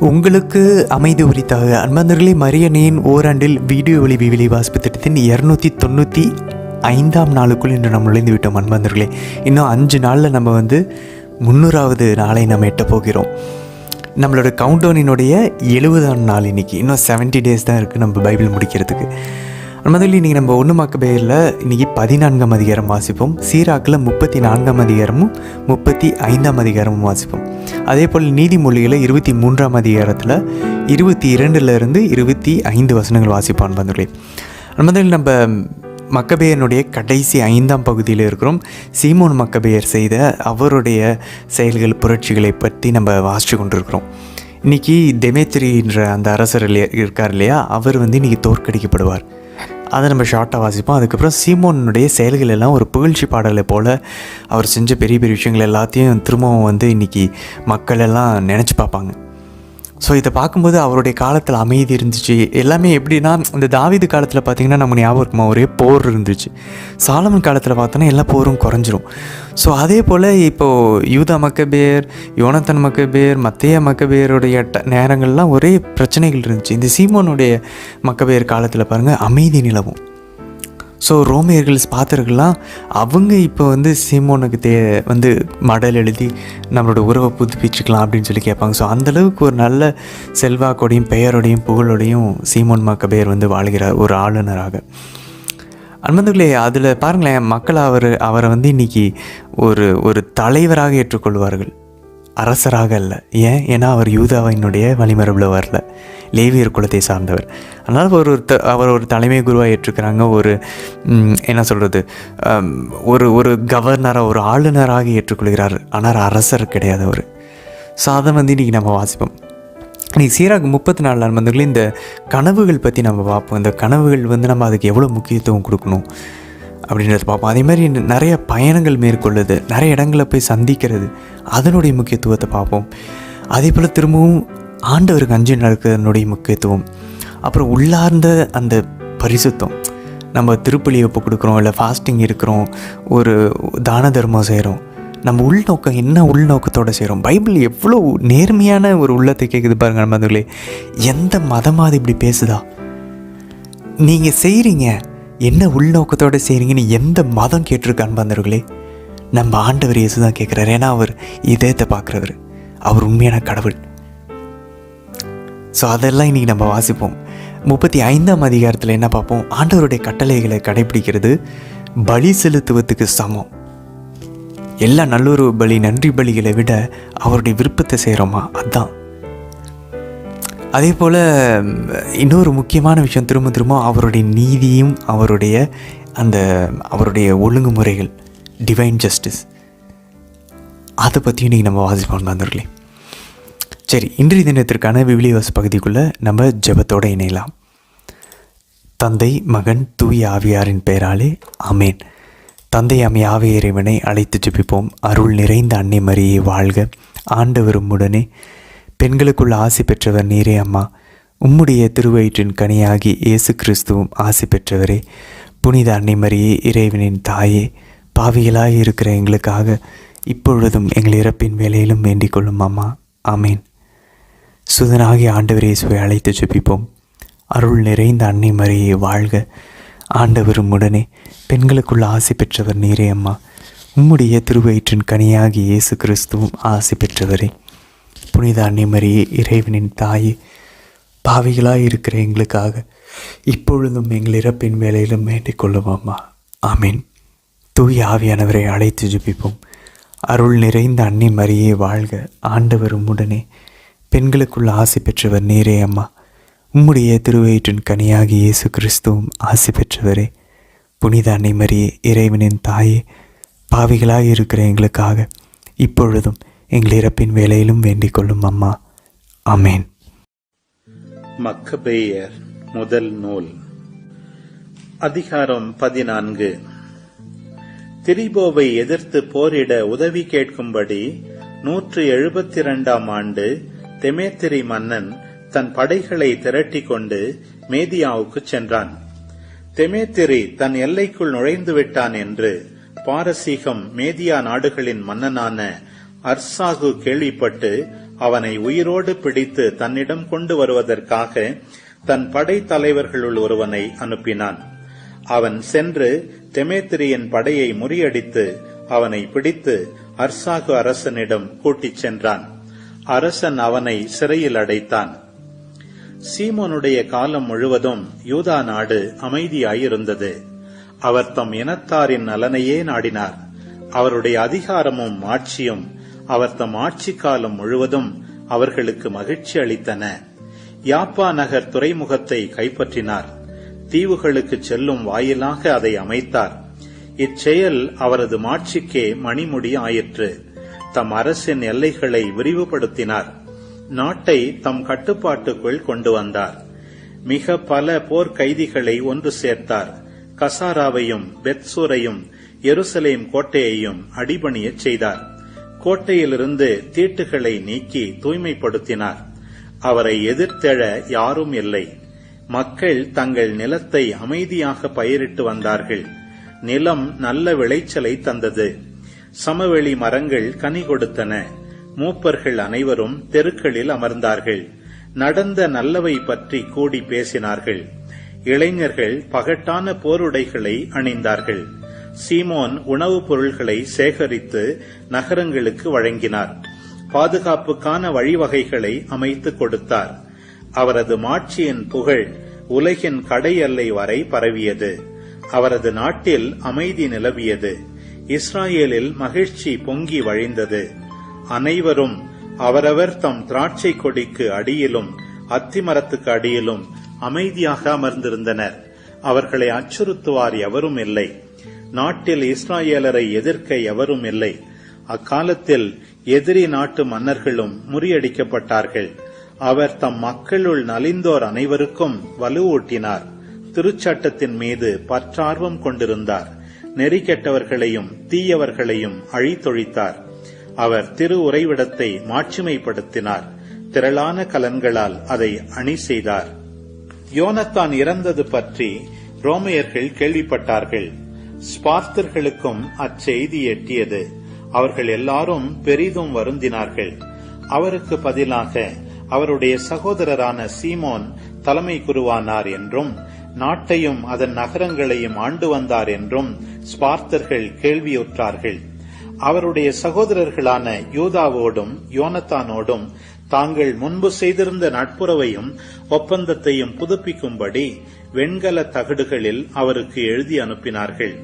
உங்களுக்கு அமைதி உரித்தாக. அன்பார்ந்தவர்களே, மரியன்னையின் ஓராண்டில் வீடியோ ஒளி விவிலி வாசிப்பு திட்டத்தின் 295ஆம் நாளுக்குள் இன்று நம்ம நுழைந்து விட்டோம். அன்பார்ந்தவர்களே, இன்னும் 5 நாளில் நம்ம 300வது நாளை நம்ம எட்ட போகிறோம். நம்மளோட கவுண்டவுனினுடைய 70ஆம் நாள் இன்றைக்கி. இன்னும் 70 days தான் இருக்குது நம்ம பைபிள் முடிக்கிறதுக்கு. அன்பார்ந்தவர்களே, இன்றைக்கி நம்ம 1 மக்கபேயரில் இன்றைக்கி 14ஆம் அதிகாரம் வாசிப்போம். சீராக்கில் 34ஆம் அதிகாரமும் 35ஆம் அதிகாரமும் வாசிப்போம். அதே போல் நீதிமொழிகளை 23ஆம் அதிகாரத்தில் 22 25 வசனங்கள் வாசிப்போம். அன்பார்ந்தவர்களே, நம்ம மக்கபேயனுடைய கடைசி 5ஆம் பகுதியில் இருக்கிறோம். சீமோன் மக்கபேயர் செய்த அவருடைய செயல்கள், புரட்சிகளை பற்றி நம்ம வாசித்து கொண்டிருக்கிறோம். இன்றைக்கி தெமேத்திரின்ற அந்த அரசர் இருக்கார் இல்லையா, அவர் இன்றைக்கி தோற்கடிக்கப்படுவார். அதை நம்ம ஷார்ட்டாக வாசிப்போம். அதுக்கப்புறம் சீமோனுடைய செயல்கள் எல்லாம் ஒரு புகழ்ச்சி பாடலை போல் அவர் செஞ்ச பெரிய பெரிய விஷயங்கள் எல்லாத்தையும் திரும்பவும் இன்றைக்கி மக்கள் எல்லாம் நினச்சி பார்ப்பாங்க. ஸோ இதை பார்க்கும்போது அவருடைய காலத்தில் அமைதி இருந்துச்சு. எல்லாமே எப்படின்னா, இந்த தாவீது காலத்தில் பார்த்திங்கன்னா நம்ம ஞாபகம் இருக்குமா, ஒரே போர் இருந்துச்சு. சாலமன் காலத்தில் பார்த்தோன்னா எல்லா போரும் குறைஞ்சிரும். ஸோ அதே போல் இப்போது யூதா மக்கபேயர், யோனத்தான் மக்கபேயர், மத்தேயா மக்கபேயருடைய நேரங்கள்லாம் ஒரே பிரச்சனைகள் இருந்துச்சு. இந்த சீமோனுடைய மக்கபேயர் காலத்தில் பாருங்கள் அமைதி நிலவும். ஸோ ரோமியர்கள், ஸ்பாத்தர்கள்லாம் அவங்க இப்போ சீமோனுக்கு மடல் எழுதி நம்மளோட உறவை புதுப்பிச்சுக்கலாம் அப்படின்னு சொல்லி கேட்பாங்க. ஸோ அந்தளவுக்கு ஒரு நல்ல செல்வாக்கோடையும் பெயரோடையும் புகழோடையும் சீமோன் மக்கபேயர் வாழ்கிறார் ஒரு ஆளுநராக. அன்பர்களே, அதில் பாருங்களேன், மக்கள் அவரை இன்றைக்கி ஒரு தலைவராக ஏற்றுக்கொள்வார்கள், அரசராக அல்ல. ஏன்னா அவர் யூதாவினுடைய வழிமரபில் வரல, லேவியர் குலத்தை சார்ந்தவர். அதனால் அவர் ஒரு தலைமை குருவாக ஏற்றுக்கிறாங்க. என்ன சொல்கிறது, ஒரு கவர்னராக, ஒரு ஆளுநராக ஏற்றுக்கொள்கிறார். ஆனால் அரசர் கிடையாது அவர். ஸோ அதை இன்றைக்கி நம்ம வாசிப்போம். இன்றைக்கி சீராக 34 நண்பர்களே, இந்த கனவுகள் பற்றி நம்ம பார்ப்போம். இந்த கனவுகள் நம்ம அதுக்கு எவ்வளோ முக்கியத்துவம் கொடுக்கணும் அப்படின்றத பார்ப்போம். அதே மாதிரி நிறைய பயணங்கள் மேற்கொள்ளுது, நிறைய இடங்களை போய் சந்திக்கிறது, அதனுடைய முக்கியத்துவத்தை பார்ப்போம். அதே போல் திரும்பவும் ஆண்டவருக்கு அஞ்சு நடக்கிறதனுடைய முக்கியத்துவம், அப்புறம் உள்ளார்ந்த அந்த பரிசுத்தம். நம்ம திருப்பலி ஒப்பு கொடுக்குறோம், இல்லை ஃபாஸ்டிங் இருக்கிறோம், ஒரு தான தர்மம் செய்கிறோம், நம்ம உள்நோக்கம் என்ன உள்நோக்கத்தோடு செய்கிறோம். பைபிள் எவ்வளோ நேர்மையான ஒரு உள்ளத்தை கேட்குது பாருங்கள் நண்பர்களே. எந்த மதமாவது இப்படி பேசுதா? நீங்கள் செய்கிறீங்க என்ன உள்நோக்கத்தோடு செய்கிறீங்கன்னு எந்த மதம் கேட்டிருக்க அன்பர்களே? நம்ம ஆண்டவர் இயேசு தான் கேட்குறாரு. ஏன்னா அவர் இதயத்தை பார்க்குறவர், அவர் உண்மையான கடவுள். ஸோ அதெல்லாம் இன்றைக்கி நம்ம வாசிப்போம். 35ஆம் அதிகாரத்தில் என்ன பார்ப்போம்? ஆண்டவருடைய கட்டளைகளை கடைபிடிக்கிறது பலி செலுத்துவதுக்கு சமம். எல்லா நல்லொரு பலி, நன்றி பலிகளை விட அவருடைய விருப்பத்தை செய்கிறோமா, அதுதான். அதே போல் இன்னொரு முக்கியமான விஷயம், திரும்ப அவருடைய நீதியும் அவருடைய ஒழுங்குமுறைகள், டிவைன் ஜஸ்டிஸ், அதை பற்றியும் இன்றைக்கி நம்ம வாசிப்போம் நண்பர்களே. சரி, இன்றைய தினத்திற்கான விவிலிய பகுதிக்குள்ளே நம்ம ஜெபத்தோடு இணையலாம். தந்தை, மகன், தூய ஆவியாரின் பெயராலே ஆமேன். தந்தை ஆவி இறைவனை அழைத்து ஜெபிப்போம். அருள் நிறைந்த அன்னை மரியே வாழ்க, ஆண்டவர் உம்முடனே, பெண்களுக்குள் ஆசி பெற்றவர் நீரே அம்மா. உம்முடைய திருவயிற்றின் கனியாகி இயேசு கிறிஸ்துவும் ஆசி பெற்றவரே. புனித அன்னை மரியே, இறைவனின் தாயே, பாவிகளாய் இருக்கிற எங்களுக்காக இப்பொழுதும் எங்கள் இறப்பின் வேலையிலும் வேண்டிக் கொள்ளும் அம்மா. ஆமேன். சுதனாகி ஆண்டவர் இயேசுவை அழைத்து ஜெபிப்போம். அருள் நிறைந்த அன்னை மரியே வாழ்க, ஆண்டவர் உம்முடனே, பெண்களுக்குள் ஆசி பெற்றவர் நீரே அம்மா. உம்முடைய திருவயிற்றின் கனியாகி இயேசு கிறிஸ்துவும் ஆசி பெற்றவரே. புனித அன்னை மரியே, இறைவனின் தாயே, பாவிகளாய் இருக்கிற எங்களுக்காக இப்பொழுதும் எங்கள் இறப்பின் வேலையிலும் வேண்டிக் கொள்ளும் அம்மா. ஆமீன். தூய ஆவியானவரை அழைத்து ஜெபிப்போம். அருள் நிறைந்த அன்னை மரியே வாழ்க, ஆண்டவர் உம்முடனே, பெண்களுக்குள் ஆசி பெற்றவர் நீரே அம்மா. உம்முடைய திருவயிற்றின் கனியாகி இயேசு கிறிஸ்துவும் ஆசி பெற்றவரே. புனித அன்னை மரியே, இறைவனின் தாயே, பாவிகளாய் இருக்கிற எங்களுக்காக இப்பொழுதும் எங்கள் இறப்பின் வேலையிலும் வேண்டிக் கொள்ளும் அம்மா. ஆமேன். மக்கபேயர் முதல் நூல், அதிகாரம் 14. திரிபோவை எதிர்த்து போரிட உதவி கேட்கும்படி 172ஆம் ஆண்டு தெமேத்திரி மன்னன் தன் படைகளை திரட்டி கொண்டு மேதியாவுக்கு சென்றான். தெமேத்திரி தன் எல்லைக்குள் நுழைந்து விட்டான் என்று பாரசீகம், மேதியா நாடுகளின் மன்னனான அர்சாகு கேள்விப்பட்டு அவனை உயிரோடு பிடித்து தன்னிடம் கொண்டு வருவதற்காக தன் படை தலைவர்களுள் ஒருவனை அனுப்பினான். அவன் சென்று தெமேத்திரியின் படையை முறியடித்து அவனை பிடித்து அர்சாகு அரசனிடம் கூட்டிச் சென்றான். அரசன் அவனை சிறையில் அடைத்தான். சீமோனுடைய காலம் முழுவதும் யூதா நாடு அமைதியாயிருந்தது. அவர் தம் இனத்தாரின் நலனையே நாடினார். அவருடைய அதிகாரமும் ஆட்சியும் அவர் தம் ஆட்சி காலம் முழுவதும் அவர்களுக்கு மகிழ்ச்சி அளித்தன. யாப்பா நகர் துறைமுகத்தை கைப்பற்றினார். தீவுகளுக்கு செல்லும் வாயிலாக அதை அமைத்தார். இச்செயல் அவரது மாட்சிக்கே மணிமுடி ஆயிற்று. தம் அரசின் எல்லைகளை விரிவுபடுத்தினார். நாட்டை தம் கட்டுப்பாட்டுக்குள் கொண்டு வந்தார். மிக பல போர் கைதிகளை ஒன்று சேர்த்தார். கசாராவையும் பெத்சூரையும் எருசலேம் கோட்டையையும் அடிபணியச் செய்தார். கோட்டையிலிருந்து தீட்டுகளை நீக்கி தூய்மைப்படுத்தினார். அவரை எதிர்த்தெழ யாரும் இல்லை. மக்கள் தங்கள் நிலத்தை அமைதியாக பயிரிட்டு வந்தார்கள். நிலம் நல்ல விளைச்சலை தந்தது. சமவெளி மரங்கள் கனி கொடுத்தன. மூப்பர்கள் அனைவரும் தெருக்களில் அமர்ந்தார்கள். நடந்த நல்லவை பற்றி கூடி பேசினார்கள். இளைஞர்கள் பகட்டான போருடைகளை அணிந்தார்கள். சீமோன் உணவுப் பொருள்களை சேகரித்து நகரங்களுக்கு வழங்கினார். பாதுகாப்புக்கான வழிவகைகளை அமைத்து கொடுத்தார். அவரது மாட்சியின் புகழ் உலகின் கடை எல்லை வரை பரவியது. அவரது நாட்டில் அமைதி நிலவியது. இஸ்ராயேலில் மகிழ்ச்சி பொங்கி வழிந்தது. அனைவரும் அவரவர் தம் திராட்சை கொடிக்கு அடியிலும் அத்திமரத்துக்கு அடியிலும் அமைதியாக அமர்ந்திருந்தனர். அவர்களை அச்சுறுத்துவார் எவரும் இல்லை. நாட்டில் இஸ்ராயேலரை எதிர்க்க எவரும் இல்லை. அக்காலத்தில் எதிரி நாட்டு மன்னர்களும் முறியடிக்கப்பட்டார்கள். அவர் தம் மக்களுள் நலிந்தோர் அனைவருக்கும் வலுவூட்டினார். திருச்சட்டத்தின் மீது பற்றார்வம் கொண்டிருந்தார். நெறிகெட்டவர்களையும் தீயவர்களையும் அழித்தொழித்தார். அவர் திரு உறைவிடத்தை மாட்சிமைப்படுத்தினார். திரளான கலன்களால் அதை அணி செய்தார். யோனத்தான் இறந்தது பற்றி ரோமையர்கள் கேள்விப்பட்டார்கள். ஸ்பார்த்தர்களுக்கும் அச்செய்தி எட்டியது. அவர்கள் எல்லாரும் பெரிதும் வருந்தினார்கள். அவருக்கு பதிலாக அவருடைய சகோதரரான சீமோன் தலைமை குருவானார் என்றும் நாட்டையும் அதன் நகரங்களையும் ஆண்டு வந்தார் என்றும் ஸ்பார்த்தர்கள் கேள்வியுற்றார்கள். அவருடைய சகோதரர்களான யூதாவோடும் யோனத்தானோடும் தாங்கள் முன்பு செய்திருந்த நட்புறவையும் ஒப்பந்தத்தையும் புதுப்பிக்கும்படி வெண்கல தகடுகளில் அவருக்கு எழுதி அனுப்பினார்கள்.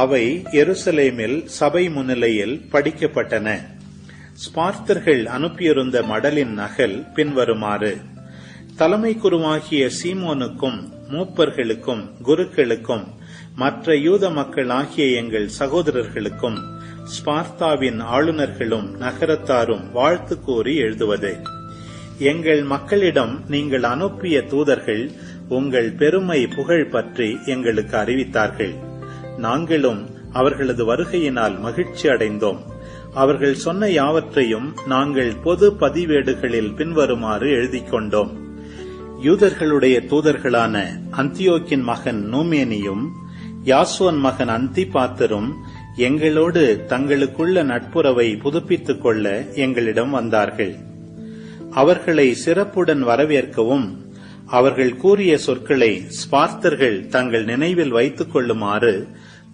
அவை எருசலேமில் சபை முன்னிலையில் படிக்கப்பட்டன. ஸ்பார்த்தர்கள் அனுப்பியிருந்த மடலின் நகல் பின்வருமாறு: தலைமை குருவாகிய சீமோனுக்கும் மூப்பர்களுக்கும் குருக்களுக்கும் மற்ற யூத மக்கள் ஆகிய எங்கள் சகோதரர்களுக்கும் ஸ்பார்த்தாவின் ஆளுநர்களும் நகரத்தாரும் வாழ்த்து கூறி எழுதுவது: எங்கள் மக்களிடம் நீங்கள் அனுப்பிய தூதர்கள் உங்கள் பெருமை புகழ் பற்றி எங்களுக்கு அறிவித்தார்கள். நாங்களும் அவர்களது வருகையினால் மகிழ்ச்சி அடைந்தோம். அவர்கள் சொன்ன யாவற்றையும் நாங்கள் பொது பதிவேடுகளில் பின்வருமாறு எழுதிக் கொண்டோம். யூதர்களுடைய தூதர்களான அந்தியோக்கின் மகன் நூமேனியும் யாசோன் மகன் அந்திபாத்தரும் எங்களோடு தங்களுக்குள்ள நட்புறவை புதுப்பித்துக் கொள்ள எங்களிடம் வந்தார்கள். அவர்களை சிறப்புடன் வரவேற்கவும் அவர்கள் கூறிய சொற்களை ஸ்பார்த்தர்கள் தங்கள் நினைவில் வைத்துக் கொள்ளுமாறு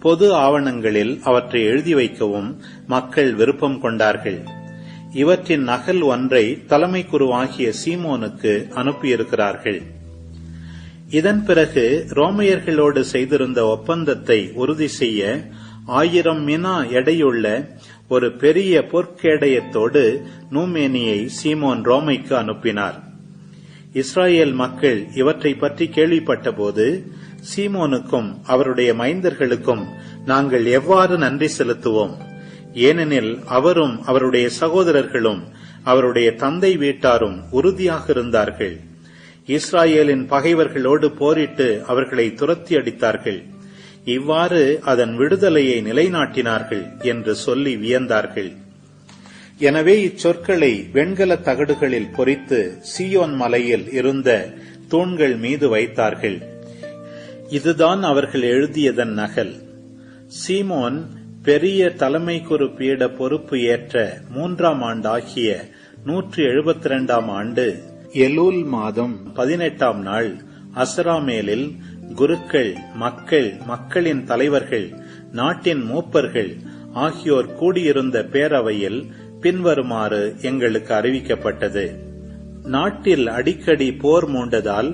பொது ஆவணங்களில் அவற்றை எழுதி வைக்கவும் மக்கள் விருப்பம் கொண்டார்கள். இவற்றின் நகல் ஒன்றை தலைமை குருவாகிய சீமோனுக்கு அனுப்பியிருக்கிறார்கள். இதன் பிறகு ரோமையர்களோடு செய்திருந்த ஒப்பந்தத்தை உறுதி செய்ய 1000 மினா எடையுள்ள ஒரு பெரிய பொற்கேடயத்தோடு நூமேனியை சீமோன் ரோமைக்கு அனுப்பினார். இஸ்ராயேல் மக்கள் இவற்றை பற்றி கேள்விப்பட்டபோது சீமோனுக்கும் அவருடைய மைந்தர்களுக்கும் நாங்கள் எவ்வாறு நன்றி செலுத்துவோம்? ஏனெனில் அவரும் அவருடைய சகோதரர்களும் அவருடைய தந்தை வீட்டாரும் உறுதியாக இருந்தார்கள். இஸ்ராயேலின் பகைவர்களோடு போரிட்டு அவர்களை துரத்தி அடித்தார்கள். இவ்வாறு அதன் விடுதலையை நிலைநாட்டினார்கள் என்று சொல்லி வியந்தார்கள். எனவே இச்சொற்களை வெண்கல தகடுகளில் பொறித்து சீயோன் மலையில் இருந்த தூண்கள் மீது வைத்தார்கள். இதுதான் அவர்கள் எழுதியதன் நகல். சீமோன் பெரிய தலைமை குரு பீட பொறுப்பு ஏற்ற 3ஆம் ஆண்டாகிய 172ஆம் ஆண்டு எலூல் மாதம் 18ஆம் நாள் அசராமேலில் குருக்கள், மக்களின் தலைவர்கள், நாட்டின் மூப்பர்கள் ஆகியோர் கூடியிருந்த பேரவையில் பின்வருமாறு எங்களுக்கு அறிவிக்கப்பட்டது. நாட்டில் அடிக்கடி போர் மூண்டதால்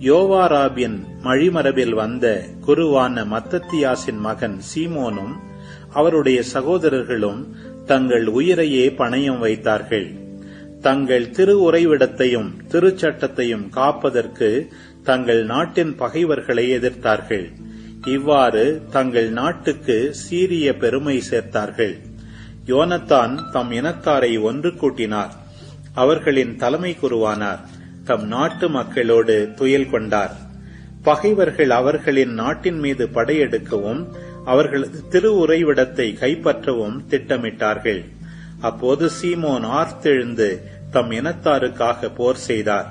யோவாராபின் மழிமரபில் வந்த குருவான மத்தத்தியாசின் மகன் சீமோனும் அவருடைய சகோதரர்களும் தங்கள் உயிரையே பணயம் வைத்தார்கள். தங்கள் திரு உறைவிடத்தையும் திருச்சட்டத்தையும் காப்பதற்கு தங்கள் நாட்டின் பகைவர்களை எதிர்த்தார்கள். இவ்வாறு தங்கள் நாட்டுக்கு சீரிய பெருமை சேர்த்தார்கள். யோனத்தான் தம் இனத்தாரை ஒன்று கூட்டினார். அவர்களின் தலைமை குருவானார். தம் நாட்டு மக்களோடு துயில் கொண்டார். பகைவர்கள் அவர்களின் நாட்டின் மீது படையெடுக்கவும் அவர்களது திரு உறைவிடத்தை கைப்பற்றவும் திட்டமிட்டார்கள். அப்போது சீமோன் ஆர்த்தெழுந்து தம் இனத்தாருக்காக போர் செய்தார்.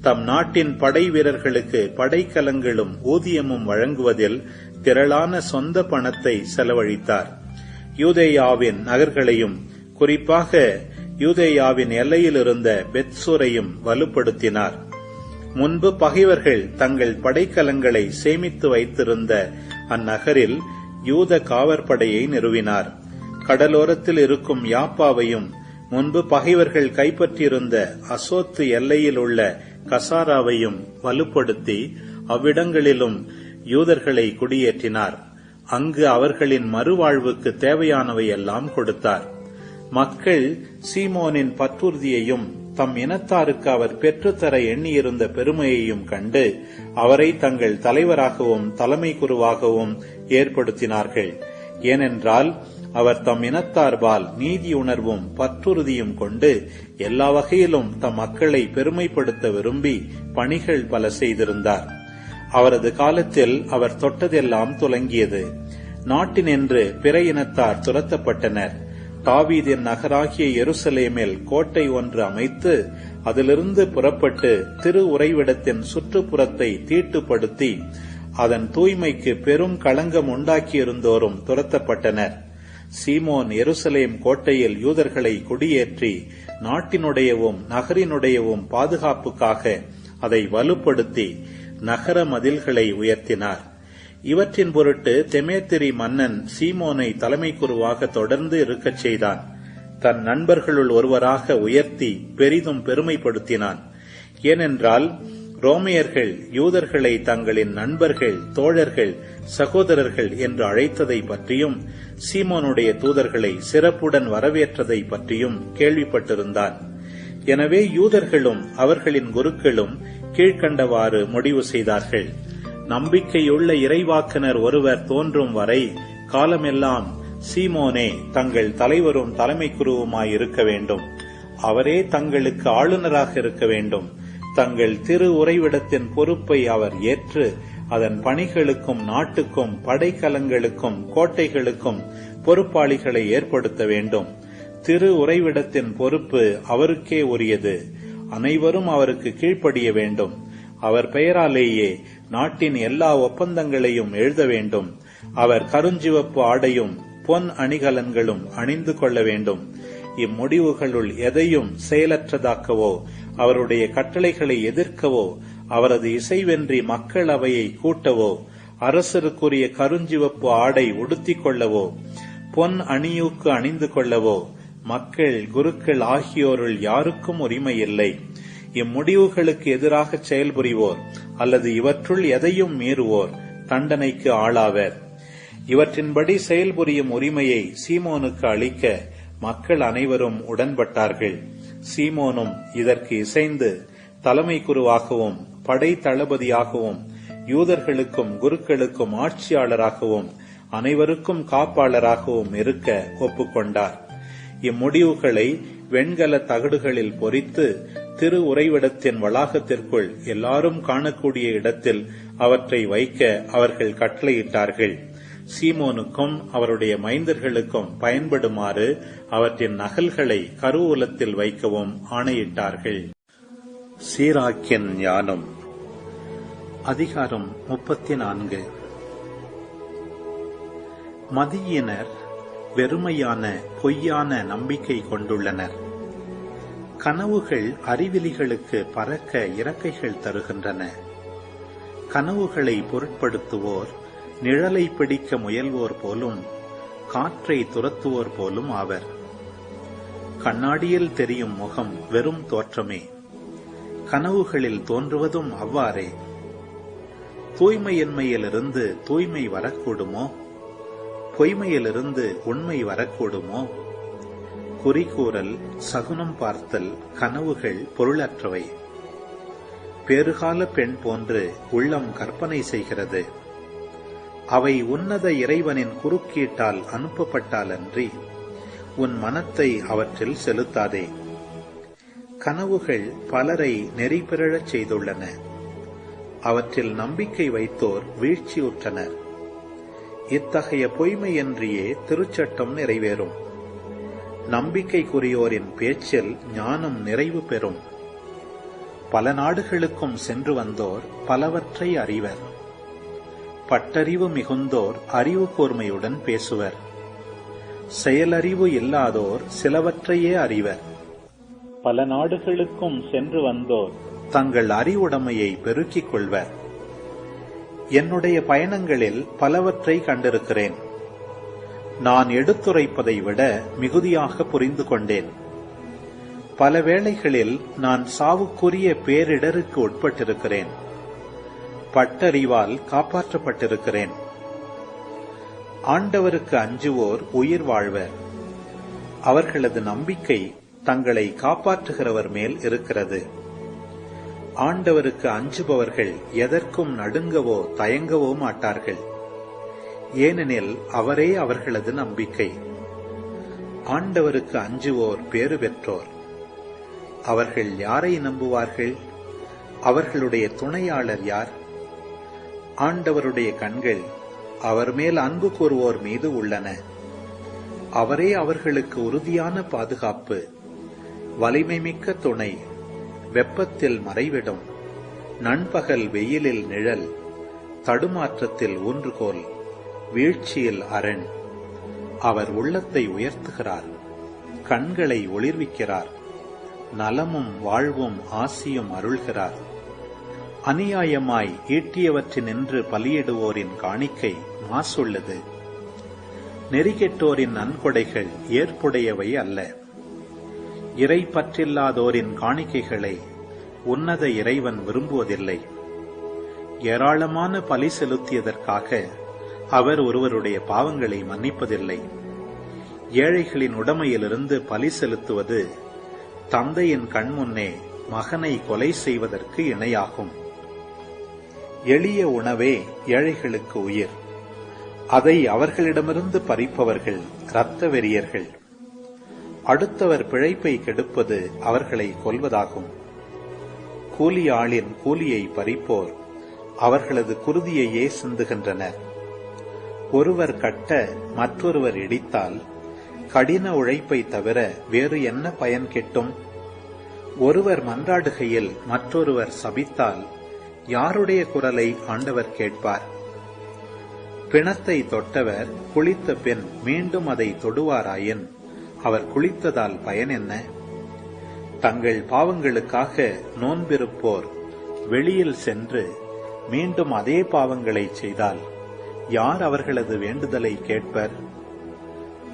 தம் நாட்டின் படை வீரர்களுக்கு படைக்கலங்களும் ஊதியமும் வழங்குவதில் திரளான சொந்த பணத்தை செலவழித்தார். யூதேயாவின் நகர்களையும் குறிப்பாக யூதேயாவின் எல்லையில் இருந்த பெத்சூரையும் வலுப்படுத்தினார். முன்பு பகைவர்கள் தங்கள் படைக்கலங்களை சேமித்து வைத்திருந்த அந்நகரில் யூத காவற்படையை நிறுவினார். கடலோரத்தில் இருக்கும் யாப்பாவையும் முன்பு பகைவர்கள் கைப்பற்றியிருந்த அசோத்து எல்லையில் உள்ள கசாராவையும் வலுப்படுத்தி அவ்விடங்களிலும் யூதர்களை குடியேற்றினார். அங்கு அவர்களின் மறுவாழ்வுக்கு தேவையானவை எல்லாம் கொடுத்தார். மக்கள் சீமோனின் பற்றுறுதியையும் தம் இனத்தாருக்கு அவர் பெற்றுத்தர எண்ணியிருந்த பெருமையையும் கண்டு அவரை தங்கள் தலைவராகவும் தலைமை குருவாகவும் ஏற்படுத்தினார்கள். ஏனென்றால் அவர் தம் இனத்தார்பால் நீதி உணர்வும் பற்றுறுதியும் கொண்டு எல்லா வகையிலும் தம் மக்களை பெருமைப்படுத்த விரும்பி பணிகள் பல செய்திருந்தார். அவரது காலத்தில் அவர் தொட்டதெல்லாம் துலங்கியது. நாட்டினின்று பிற இனத்தார் துரத்தப்பட்டனர். தாவீதின் நகராகிய எருசலேமில் கோட்டை ஒன்று அமைத்து அதிலிருந்து புறப்பட்டு திரு உறைவிடத்தின் சுற்றுப்புறத்தை தீட்டுப்படுத்தி அதன் தூய்மைக்கு பெரும் களங்கம் உண்டாக்கியிருந்தோரும் துரத்தப்பட்டனர். சீமோன் எருசலேம் கோட்டையில் யூதர்களை குடியேற்றி நாட்டினுடையவும் நகரினுடையவும் பாதுகாப்புக்காக அதை வலுப்படுத்தி நகர மதில்களை உயர்த்தினார். இவற்றின் பொருட்டு தெமேத்திரி மன்னன் சீமோனை தலைமை குருவாக தொடர்ந்து இருக்கச் செய்தான். தன் நண்பர்களுள் ஒருவராக உயர்த்தி பெரிதும் பெருமைப்படுத்தினான். ஏனென்றால் ரோமையர்கள் யூதர்களை தங்களின் நண்பர்கள், தோழர்கள், சகோதரர்கள் என்று அழைத்ததை பற்றியும் சீமோனுடைய தூதர்களை சிறப்புடன் வரவேற்றதை பற்றியும் கேள்விப்பட்டிருந்தான். எனவே யூதர்களும் அவர்களின் குருக்களும் கீழ்க்கண்டவாறு முடிவு செய்தார்கள். நம்பிக்கையுள்ள இறைவாக்கினர் ஒருவர் தோன்றும் வரை காலமெல்லாம் சீமோனே தங்கள் தலைவரும் தலைமை குருவுமாயிருக்க வேண்டும். அவரே தங்களுக்கு ஆளுநராக இருக்க வேண்டும். தங்கள் திரு உறைவிடத்தின் பொறுப்பை அவர் ஏற்று அதன் பணிகளுக்கும் நாட்டுக்கும் படைக்கலங்களுக்கும் கோட்டைகளுக்கும் பொறுப்பாளிகளை ஏற்படுத்த வேண்டும். திரு உறைவிடத்தின் பொறுப்பு அவருக்கே உரியது. அனைவரும் அவருக்கு கீழ்ப்படிய வேண்டும். அவர் பெயராலேயே நாட்டின் எல்லா ஒப்பந்தங்களையும் எழுத வேண்டும். அவர் கருஞ்சிவப்பு ஆடையும் பொன் அணிகலன்களும் அணிந்து கொள்ள வேண்டும். இம்முடிவுகளுள் எதையும் செயலற்றதாக்கவோ அவருடைய கட்டளைகளை எதிர்க்கவோ அவரது இசைவென்றி மக்கள் அவையை கூட்டவோ அரசருக்குரிய கருஞ்சிவப்பு ஆடை உடுத்திக் கொள்ளவோ பொன் அணியூக்கு அணிந்து கொள்ளவோ மக்கள் குருக்கள் ஆகியோருள் யாருக்கும் உரிமை இல்லை. இம்முடிவுகளுக்கு எதிராக செயல்புரிவோர் அல்லது இவற்றுள் எதையும் மீறுவோர் தண்டனைக்கு ஆளாவர். இவற்றின்படி செயல்புரியும் உரிமையை சீமோனுக்கு அளிக்க மக்கள் அனைவரும் உடன்பட்டார்கள். சீமோனும் இதற்கு இசைந்து தலைமை குருவாகவும் படை தளபதியாகவும் யூதர்களுக்கும் குருக்களுக்கும் ஆட்சியாளராகவும் அனைவருக்கும் காப்பாளராகவும் இருக்க ஒப்புக்கொண்டார். இம்முடிவுகளை வெண்கல தகடுகளில் பொறித்து திரு உறைவிடத்தின் வளாகத்திற்குள் எல்லாரும் காணக்கூடிய இடத்தில் அவற்றை வைக்க அவர்கள் கட்டளையிட்டார்கள். சீமோனுக்கும் அவருடைய மைந்தர்களுக்கும் பயன்படுமாறு அவற்றின் நகல்களை கருவூலத்தில் வைக்கவும் ஆணையிட்டார்கள். சீராக்கின் ஞானம். அதிகாரம் 34. மதியினர் வெறுமையான பொய்யான நம்பிக்கை கொண்டுள்ளனர். கனவுகள் அறிவிலிகளுக்கு பறக்க இறக்கைகள் தருகின்றன. கனவுகளை பொருட்படுத்துவோர் நிழலை பிடிக்க முயல்வோர் போலும் காற்றை துரத்துவோர் போலும் ஆவர். கண்ணாடியில் தெரியும் முகம் வெறும் தோற்றமே, கனவுகளில் தோன்றுவதும் அவ்வாறே. தூய்மையின்மையிலிருந்து தூய்மை வரக்கூடுமோ? பொய்மையிலிருந்து உண்மை வரக்கூடுமோ? குறிக்கூறல், சகுனம் பார்த்தல், கனவுகள் பொருளற்றவை. பேறுகால பெண் போன்று உள்ளம் கற்பனை செய்கிறது. அவை உன்னத இறைவனின் குறுக்கீட்டால் அனுப்பப்பட்டாலன்றி உன் மனத்தை அவற்றில் செலுத்தாதே. கனவுகள் பலரை நெறிபிறழச் செய்துள்ளன. அவற்றில் நம்பிக்கை வைத்தோர் வீழ்ச்சியுற்றனர். இத்தகைய பொய்மையின்றியே திருச்சட்டம் நிறைவேறும். நம்பிக்கைக்குரியோரின் பேச்சில் ஞானம் நிறைவு பெறும். பல நாடுகளுக்கும் சென்று வந்தோர் பலவற்றை அறிவர். பட்டறிவு மிகுந்தோர் அறிவு கூர்மையுடன் பேசுவர். செயலறிவு இல்லாதோர் சிலவற்றையே அறிவர். பல நாடுகளுக்கும் சென்று வந்தோர் தங்கள் அறிவுடைமையை பெருக்கிக் கொள்வர். என்னுடைய பயணங்களில் பலவற்றை கண்டிருக்கிறேன். நான் எடுத்துரைப்பதை விட மிகுதியாக புரிந்து கொண்டேன். பல வேளைகளில் நான் சாவுக்குரிய பேரிடருக்கு உட்பட்டிருக்கிறேன். பட்டறிவால் காப்பாற்றப்பட்டிருக்கிறேன். ஆண்டவருக்கு அஞ்சுவோர் உயிர் வாழ்வர். அவர்களது நம்பிக்கை தங்களை காப்பாற்றுகிறவர் மேல் இருக்கிறது. ஆண்டவருக்கு அஞ்சுபவர்கள் எதற்கும் நடுங்கவோ தயங்கவோ மாட்டார்கள். ஏனெனில் அவரே அவர்களது நம்பிக்கை. ஆண்டவருக்கு அஞ்சுவோர் பேறு பெற்றோர். அவர்கள் யாரை நம்புவார்கள்? அவர்களுடைய துணையாளர் யார்? ஆண்டவருடைய கண்கள் அவர் மேல் அன்பு கூறுவோர் மீது உள்ளன. அவரே அவர்களுக்கு உறுதியான பாதுகாப்பு, வலிமைமிக்க துணை, வெப்பத்தில் மறைவிடம், நண்பகல் வெயிலில் நிழல், தடுமாற்றத்தில் ஊன்றுகோல், வீழ்ச்சியில் அரண். அவர் உள்ளத்தை உயர்த்துகிறார், கண்களை ஒளிர்விக்கிறார், நலமும் வாழ்வும் ஆசியும் அருள்கிறார். அநியாயமாய் ஈட்டியவற்றினின்று பலியிடுவோரின் காணிக்கை மாசுள்ளது. நெறிகெட்டோரின் நன்கொடைகள் ஏற்புடையவை அல்ல. இறை பற்றில்லாதோரின் காணிக்கைகளை உன்னத இறைவன் விரும்புவதில்லை. ஏராளமான பலி செலுத்தியதற்காக அவர் ஒருவருடைய பாவங்களை மன்னிப்பதில்லை. ஏழைகளின் உடைமையிலிருந்து பலி செலுத்துவது தந்தையின் கண்முன்னே மகனை கொலை செய்வதற்கு இணையாகும். எளிய உணவே ஏழைகளுக்கு உயிர். அதை அவர்களிடமிருந்து பறிப்பவர்கள் இரத்த வெறியர்கள். அடுத்தவர் பிழைப்பை கெடுப்பது அவர்களை கொல்வதாகும். கூலி ஆளின் கூலியை பறிப்போர் அவர்களது குருதியையே சிந்துகின்றனர். ஒருவர் கட்ட மற்றொருவர் இடித்தால் கடின உழைப்பை தவிர வேறு என்ன பயன் கிட்டும்? ஒருவர் மன்றாடுகையில் மற்றொருவர் சபித்தால் யாருடைய குரலை ஆண்டவர் கேட்பார்? பிணத்தை தொட்டவர் குளித்த பின் மீண்டும் அதை தொடுவாராயின் அவர் குளித்ததால் பயன் என்ன? தங்கள் பாவங்களுக்காக நோன்பிருப்போர் வெளியில் சென்று மீண்டும் அதே பாவங்களை செய்தால் யார் அவர்களது வேண்டுதலை கேட்பர்?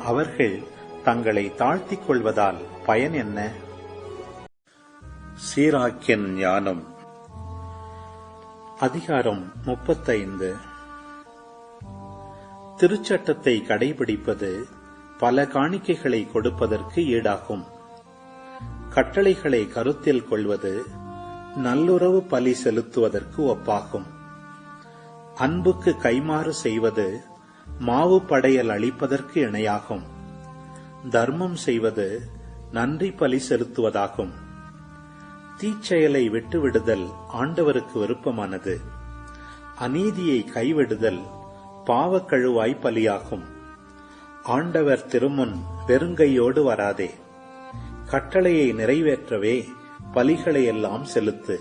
அவர்கள் தங்களை தாழ்த்திக் கொள்வதால் பயன் என்ன? சீராக்கின் ஞானம். அதிகாரம் 35. திருச்சட்டத்தை கடைபிடிப்பது பல காணிக்கைகளை கொடுப்பதற்கு ஈடாகும். கட்டளைகளை கருத்தில் கொள்வது நல்லுறவு பலி செலுத்துவதற்கு ஒப்பாகும். அன்புக்கு கைமாறு செய்வது மாவு படையல் அளிப்பதற்கு இணையாகும். தர்மம் செய்வது நன்றி பலி செலுத்துவதாகும். தீச்செயலை விட்டுவிடுதல் ஆண்டவருக்கு விருப்பமானது. அநீதியை கைவிடுதல் பாவக்கழுவாய் பலியாகும். ஆண்டவர் திருமுன் வெறுங்கையோடு வராதே. கட்டளையை நிறைவேற்றவே பலிகளையெல்லாம் செலுத்து.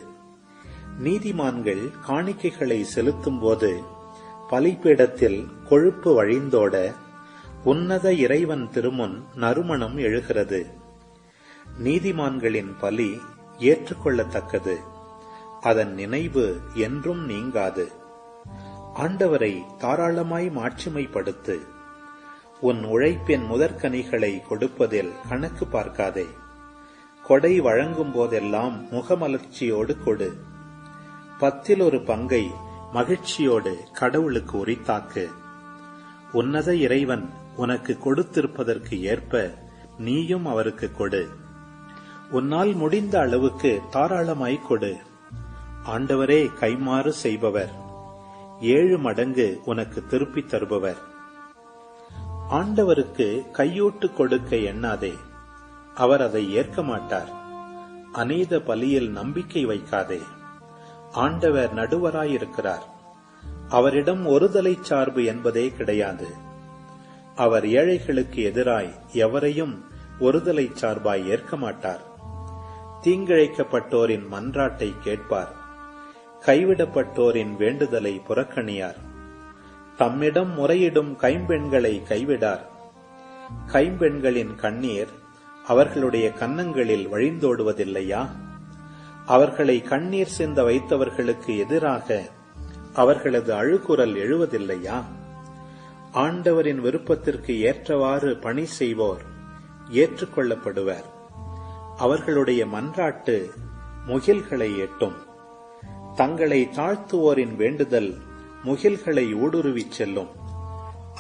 நீதிமான்கள் காணிக்கைகளை செலுத்தும் போது பலிபீடத்தில் கொழுப்பு வழிந்தோட உன்னத இறைவன் திருமுன் நறுமணம் எழுகிறது. நீதிமான்களின் பலி ஏற்றுக்கொள்ளத்தக்கது, அதன் நினைவு என்றும் நீங்காது. ஆண்டவரை தாராளமாய் மாட்சிமைப்படுத்து. உன் உழைப்பின் முதற்கனிகளை கொடுப்பதில் கணக்கு பார்க்காதே. கொடை வழங்கும் போதெல்லாம் முகமலர்ச்சியோடு கொடு. 10 பங்கை மகிழ்ச்சியோடு கடவுளுக்கு உரித்தாக்கு. உன்னத இறைவன் உனக்கு கொடுத்திருப்பதற்கு ஏற்ப நீயும் அவருக்கு கொடு. உன்னால் முடிந்த அளவுக்கு தாராளமாய் கொடு. ஆண்டவரே கைமாறு செய்பவர், 7 மடங்கு உனக்கு திருப்பித் தருபவர். ஆண்டவருக்கு கையூட்டு கொடுக்க எண்ணாதே, அவர் அதை ஏற்க மாட்டார். அநீத பலியில் நம்பிக்கை வைக்காதே. ஆண்டவர் நடுவராயிருக்கிறார். அவரிடம் ஒருதலை சார்பு என்பதே கிடையாது. அவர் ஏழைகளுக்கு எதிராய் எவரையும் ஒருதலை சார்பாய் ஏற்க மாட்டார். தீங்கிழைக்கப்பட்டோரின் மன்றாட்டை கேட்பார். கைவிடப்பட்டோரின் வேண்டுதலை புறக்கணியார். தம்மிடம் முறையிடும் கைம்பெண்களை கைவிடார். கைம்பெண்களின் கண்ணீர் அவர்களுடைய கன்னங்களில் வழிந்தோடுவதில்லையா? அவர்களை கண்ணீர் சிந்த வைத்தவர்களுக்கு எதிராக அவர்களது அழுகுரல் எழுவதில்லையா? ஆண்டவரின் விருப்பத்திற்கு ஏற்றவாறு பணி செய்வோர் ஏற்றுக்கொள்ளப்படுவர். அவர்களுடைய மன்றாட்டு முகில்களை எட்டும். தங்களை தாழ்த்துவோரின் வேண்டுதல் முகில்களை ஊடுருவிச் செல்லும்.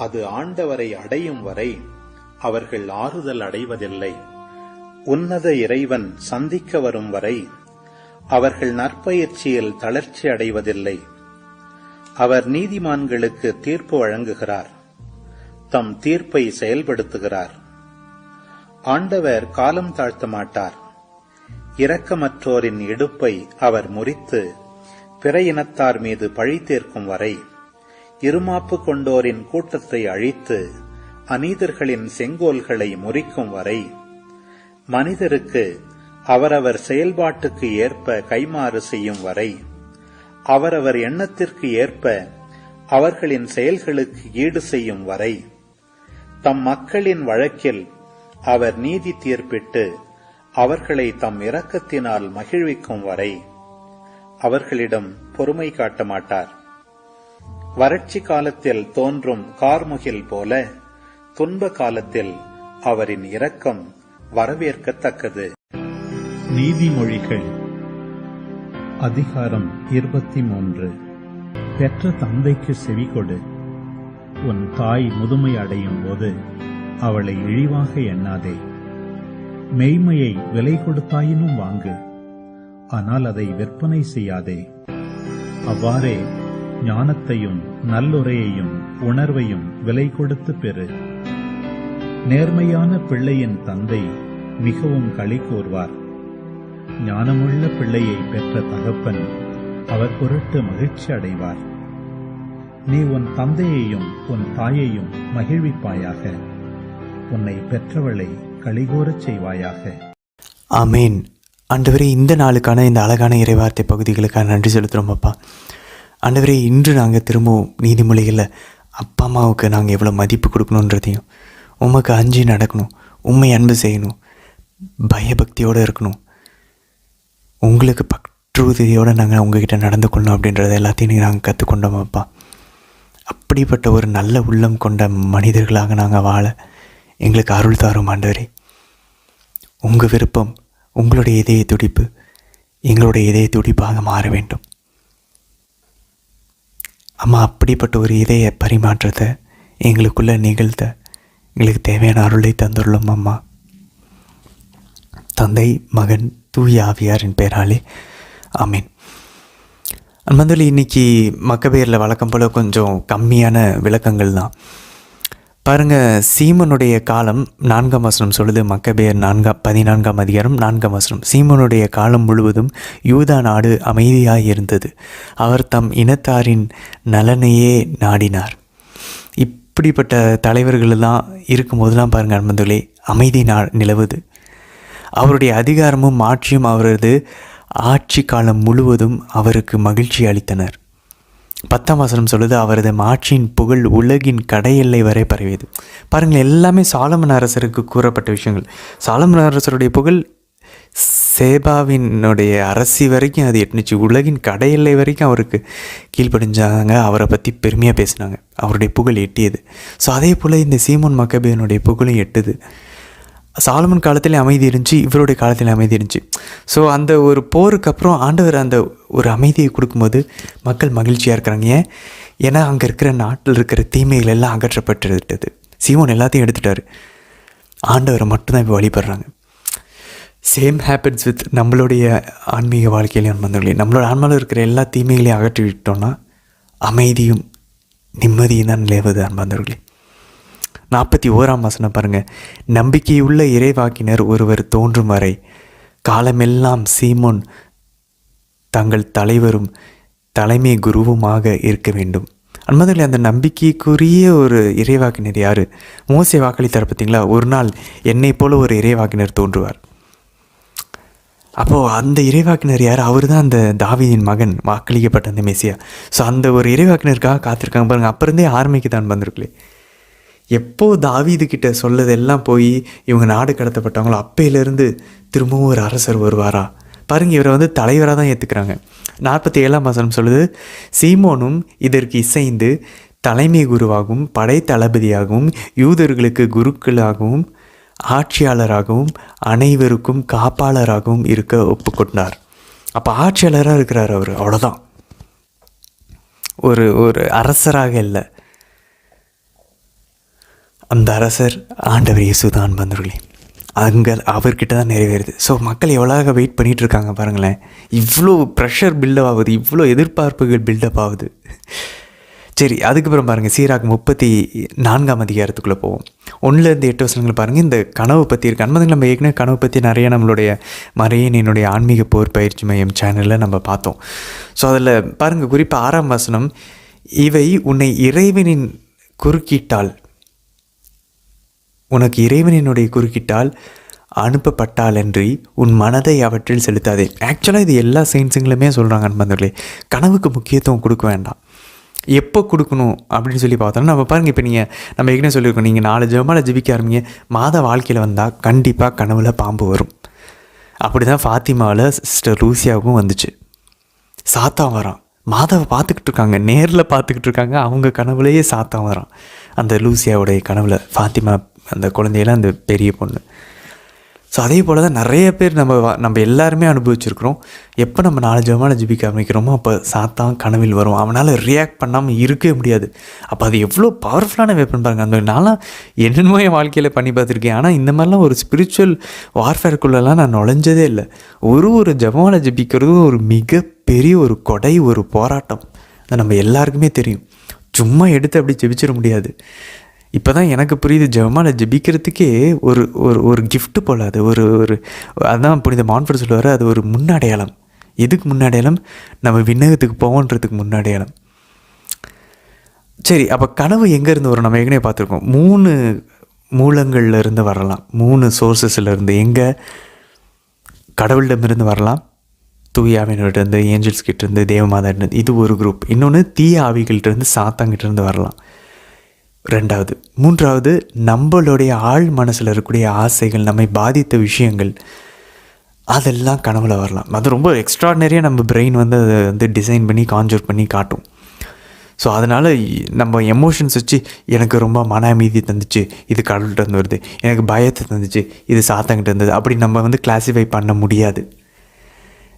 அது ஆண்டவரை அடையும் வரை அவர்கள் ஆறுதல் அடைவதில்லை. உன்னத இறைவன் சந்திக்க வரும் வரை அவர்கள் நற்பயிற்சியில் தளர்ச்சி அடைவதில்லை. அவர் நீதிமான்களுக்கு தீர்ப்பு வழங்குகிறார், தம் தீர்ப்பை செயல்படுத்துகிறார். ஆண்டவர் காலம் தாழ்த்த மாட்டார். இரக்கமற்றோரின் இடுப்பை அவர் முறித்து பிற இனத்தார் மீது பழி தீர்க்கும் வரை, இருமாப்பு கொண்டோரின் கூட்டத்தை அழித்து அநீதர்களின் செங்கோல்களை முறிக்கும் வரை, மனிதருக்கு அவரவர் செயல்பாட்டுக்கு ஏற்ப கைமாறு செய்யும் வரை, அவரவர் எண்ணத்திற்கு ஏற்ப அவர்களின் செயல்களுக்கு ஈடு செய்யும் வரை, தம் மக்களின் வழக்கில் அவர் நீதி தீர்ப்பிட்டு அவர்களை தம் இரக்கத்தினால் மகிழ்விக்கும் வரை அவர்களிடம் பொறுமை காட்ட மாட்டார். வறட்சி காலத்தில் தோன்றும் கார்முகில் போல துன்ப காலத்தில் அவரின் இரக்கம் வரவேற்கத்தக்கது. நீதிமொழிகள் அதிகாரம் 23. பெற்ற தந்தைக்கு செவிகொடு. உன் தாய் முதுமை அடையும் போது அவளை இழிவாக எண்ணாதே. மெய்மையை விலை கொடுத்தாயினும் வாங்கு, ஆனால் அதை விற்பனை செய்யாதே. அவ்வாறே ஞானத்தையும் நல்லுரையையும் உணர்வையும் விலை கொடுத்து பெறு. நேர்மையான பிள்ளையின் தந்தை மிகவும் களி கூர்வார். ஞானமுள்ள பிள்ளையை பெற்ற தகப்பன் அவர் பொருட்டு மகிழ்ச்சி அடைவார். நீ உன் தந்தையையும் உன் தாயையும் மகிழ்விப்பாயாக. உன்னை பெற்றவளை களிகூரச் செய்வாயாக. ஆமேன். ஆண்டவரே, இந்த நாளுக்கான இந்த அழகான இறைவார்த்தை பகுதிகளுக்காக நன்றி செலுத்துகிறோம் அப்பா. ஆண்டவரே, இன்று நாங்கள் திரும்பவும் நீதிமொழிகளில் அப்பா அம்மாவுக்கு நாங்கள் எவ்வளோ மதிப்பு கொடுக்கணுன்றதையும், உமக்கு அஞ்சு நடக்கணும், உண்மை அன்பு செய்யணும், பயபக்தியோடு இருக்கணும், உங்களுக்கு பற்றுறுதியோடு நாங்கள் உங்ககிட்ட நடந்து கொள்ளணும் அப்படின்றத எல்லாத்தையும் நாங்கள் கற்றுக்கொண்டோம் அப்பா. அப்படிப்பட்ட ஒரு நல்ல உள்ளம் கொண்ட மனிதர்களாக நாங்கள் வாழ எங்களுக்கு அருள் தாரும் ஆண்டவரே. உங்கள் விருப்பம், உங்களுடைய இதய துடிப்பு எங்களுடைய இதய துடிப்பாக மாற வேண்டும் அம்மா. அப்படிப்பட்ட ஒரு இதய பரிமாற்றத்தை எங்களுக்குள்ளே நிகழ்த்த எங்களுக்கு தேவையான அருளை தந்துள்ளோம் அம்மா. தந்தை, மகன், தூய ஆவியாரின் பெயராலே ஆமீன். அன்பந்தலி, இன்னைக்கு மக்கபேரில் வழக்கம் போல் கொஞ்சம் கம்மியான விளக்கங்கள் தான். பாருங்கள், சீமனுடைய காலம் 4ஆம் வசனம் சொல்லுது. மக்கபேர் 14ஆம் அதிகாரம் 4ஆம் வசனம். சீமனுடைய காலம் முழுவதும் யூதா நாடு அமைதியாக இருந்தது. அவர் தம் இனத்தாரின் நலனையே நாடினார். இப்படிப்பட்ட தலைவர்களெல்லாம் இருக்கும்போதெல்லாம் பாருங்கள் அன்பந்தோலே, அமைதி நிலவுது. அவருடைய அதிகாரமும் ஆட்சியும் அவரது ஆட்சி காலம் முழுவதும் அவருக்கு மகிழ்ச்சி அளித்தனர். 10ஆம் வசனம் சொல்லுது, அவரது ஆட்சியின் புகழ் உலகின் கடையெல்லை வரை பரவியது. பாருங்கள், எல்லாமே சாலமன் அரசருக்கு கூறப்பட்ட விஷயங்கள். சாலமன் அரசருடைய புகழ் சேபாவினுடைய அரசி வரைக்கும் அது எட்டுனுச்சு. உலகின் கடையெல்லை வரைக்கும் அவருக்கு கீழ்ப்படிஞ்சாங்க. அவரை பற்றி பெருமையாக பேசினாங்க. அவருடைய புகழ் எட்டியது. ஸோ அதே போல் இந்த சீமோன் மக்கபேயனுடைய புகழும் எட்டுது. சாலமன் காலத்திலே அமைதி இருந்துச்சு, இவருடைய காலத்தில் அமைதி இருந்துச்சு. ஸோ அந்த ஒரு போருக்கு அப்புறம் ஆண்டவர் அந்த ஒரு அமைதியை கொடுக்கும்போது மக்கள் மகிழ்ச்சியாக இருக்கிறாங்க. ஏன்னா அங்கே இருக்கிற நாட்டில் இருக்கிற தீமைகள் எல்லாம் அகற்றப்பட்டுவிட்டது. சீமோன் எல்லாத்தையும் எடுத்துட்டார். ஆண்டவரை மட்டும்தான் இப்போ வழிபடுறாங்க. சேம் ஹேப்பன்ஸ் வித் நம்மளுடைய ஆன்மீக வாழ்க்கையிலையும் அன்பர்களே. நம்மளோட ஆன்மாவில் இருக்கிற எல்லா தீமைகளையும் அகற்றி விட்டோம்னா அமைதியும் நிம்மதியும் தான் நிலவுது அன்பர்களே. 41ஆம் வசனம் பாருங்கள். நம்பிக்கையுள்ள இறைவாக்கினர் ஒருவர் தோன்றும் வரை காலமெல்லாம் சீமோன் தங்கள் தலைவரும் தலைமை குருவுமாக இருக்க வேண்டும். அன்பர்களே, அந்த நம்பிக்கைக்குரிய ஒரு இறைவாக்கினர் யார்? மோசே வாக்களித்தார் பார்த்தீங்களா, ஒரு நாள் என்னை போல ஒரு இறைவாக்கினர் தோன்றுவார். அப்போது அந்த இறைவாக்கினர் யார்? அவர் தான் அந்த தாவீதின் மகன், வாக்களிக்கப்பட்ட அந்த மெசியா. ஸோ அந்த ஒரு இறைவாக்கினருக்காக காத்திருக்காங்க பாருங்கள். அப்போ இருந்தே ஆரம்பிக்க தான் வந்திருக்கலே. எப்போ தாவீது கிட்ட சொல்லதெல்லாம் போய் இவங்க நாடு கடத்தப்பட்டவங்களோ அப்பையிலேருந்து திரும்பவும் ஒரு அரசர் வருவாரா பாருங்கள். இவரை வந்து தலைவராக தான் ஏற்றுக்கிறாங்க. 47ஆம் வசனம் சொல்லுது, சீமோனும் இதற்கு இசைந்து தலைமை குருவாகவும் படை தளபதியாகவும் யூதர்களுக்கு குருக்களாகவும் ஆட்சியாளராகவும் அனைவருக்கும் காப்பாளராகவும் இருக்க ஒப்புக்கொண்டார். அப்போ ஆட்சியாளராக இருக்கிறார் அவர், அவ்வளோதான். ஒரு அரசராக இல்லை. அந்த அரசர் ஆண்டவர் இயேசு தான் அன்பர்களே. அங்கே அவர்கிட்ட தான் நிறைவேறுது. ஸோ மக்கள் எவ்வளோ வெயிட் பண்ணிகிட்டு இருக்காங்க பாருங்களேன். இவ்வளோ ப்ரெஷர் பில்டப் ஆகுது, இவ்வளோ எதிர்பார்ப்புகள் பில்டப் ஆகுது. சரி, அதுக்கப்புறம் பாருங்கள், சீராக் 34ஆம் அதிகாரத்துக்குள்ளே போவோம். 1-8 வசனங்கள் பாருங்கள். இந்த கனவு பற்றி இருக்குது அன்பர்கள். நம்ம ஏற்கனவே கனவு பற்றி நிறைய நம்மளுடைய என்னுடைய ஆன்மீக போர் பயிற்சி மையம் சேனலில் நம்ம பார்த்தோம். ஸோ அதில் பாருங்கள், குறிப்பாக 6ஆம் வசனம், இவை உன்னை இறைவனின் குறுக்கிட்டால், உனக்கு இறைவனினுடைய குறுக்கிட்டால் அனுப்பப்பட்டால் என்று உன் மனதை அவற்றில் செலுத்தாதே. ஆக்சுவலாக இது எல்லா சயின்ஸுங்களுமே சொல்கிறாங்க அன்பர்களே. கனவுக்கு முக்கியத்துவம் கொடுக்க வேண்டாம். எப்போ கொடுக்கணும் அப்படின்னு சொல்லி பார்த்தோன்னா நம்ம பாருங்கள். இப்போ நம்ம ஏற்கனவே சொல்லியிருக்கோம், நீங்கள் 4 ஜெபமாலை ஜெபிக்க ஆரம்பிங்க, மாத வாழ்க்கையில் வந்தால் கண்டிப்பாக கனவுல பாம்பு வரும். அப்படி தான் ஃபாத்திமாவில் சிஸ்டர் லூசியாவுக்கும் வந்துச்சு. சாத்தான் வரான். மாதாவை பார்த்துக்கிட்டு இருக்காங்க, நேரில் பார்த்துக்கிட்டு இருக்காங்க, அவங்க கனவுலேயே சாத்தான் வரான். அந்த லூசியாவுடைய கனவுல ஃபாத்திமா அந்த குழந்தையெல்லாம் அந்த பெரிய பொண்ணு. ஸோ அதே போல் தான் நிறைய பேர் நம்ம எல்லாருமே அனுபவிச்சிருக்கிறோம். எப்போ நம்ம 4 ஜெபமாலை ஜெபிக்க ஆரம்பிக்கிறோமோ அப்போ சாத்தான் கனவில் வரும். அவனால் ரியாக்ட் பண்ணாமல் இருக்கவே முடியாது. அப்போ அது எவ்வளோ பவர்ஃபுல்லான வெப்பன் பாருங்கள். அந்த நான்லாம் என்னென்னமோ என் வாழ்க்கையில் பண்ணி பார்த்துருக்கேன். ஆனால் இந்த மாதிரிலாம் ஒரு ஸ்பிரிச்சுவல் வார்ஃபேருக்குள்ளெல்லாம் நான் நுழைஞ்சதே இல்லை. ஒரு ஜெபமாலை ஜெபிக்கிறது ஒரு மிகப்பெரிய ஒரு கொடை, ஒரு போராட்டம். அது நம்ம எல்லாருக்குமே தெரியும். சும்மா எடுத்து அப்படி ஜெபிச்சிட முடியாது. இப்போ தான் எனக்கு புரியுது, ஜெபமாலை ஜெபிக்கிறதுக்கே ஒரு கிஃப்ட் போல். அது அதுதான் புனித மான்ஃபர் சொல்லுவார், அது ஒரு முன்னடையாளம். எதுக்கு முன்னடையாளம்? நம்ம விண்ணகத்துக்கு போவோன்றதுக்கு முன்னடையாளம். சரி, அப்போ கனவு எங்கேருந்து வரும்? நம்ம ஏற்கனவே பார்த்துருக்கோம். 3 மூலங்களில் இருந்து வரலாம், 3 சோர்ஸஸ்லேருந்து. எங்கே? கடவுளிடமிருந்து வரலாம், தூயாவினிருந்து, ஏஞ்சல்ஸ் கிட்டேருந்து, தேவமாதாட்டிருந்து, இது ஒரு குரூப். இன்னொன்று தீய ஆவிகள்கிட்டருந்து, சாத்தாங்கிட்டேருந்து வரலாம். 2வது. 3வது, நம்மளுடைய ஆழ் மனசில் இருக்கக்கூடிய ஆசைகள், நம்மை பாதித்த விஷயங்கள், அதெல்லாம் கனவுல வரலாம். அது ரொம்ப எக்ஸ்ட்ராடினரியாக நம்ம பிரெயின் வந்து அதை வந்து டிசைன் பண்ணி கான்ஜூர் பண்ணி காட்டும். ஸோ அதனால் நம்ம எமோஷன்ஸ் வச்சு, எனக்கு ரொம்ப மன அமைதி தந்துச்சு, இது கடவுள்கிட்ட இருந்து வருது, எனக்கு பயத்தை தந்துச்சு, இது சாத்தாங்கிட்ட இருந்தது, அப்படி நம்ம வந்து கிளாஸிஃபை பண்ண முடியாது.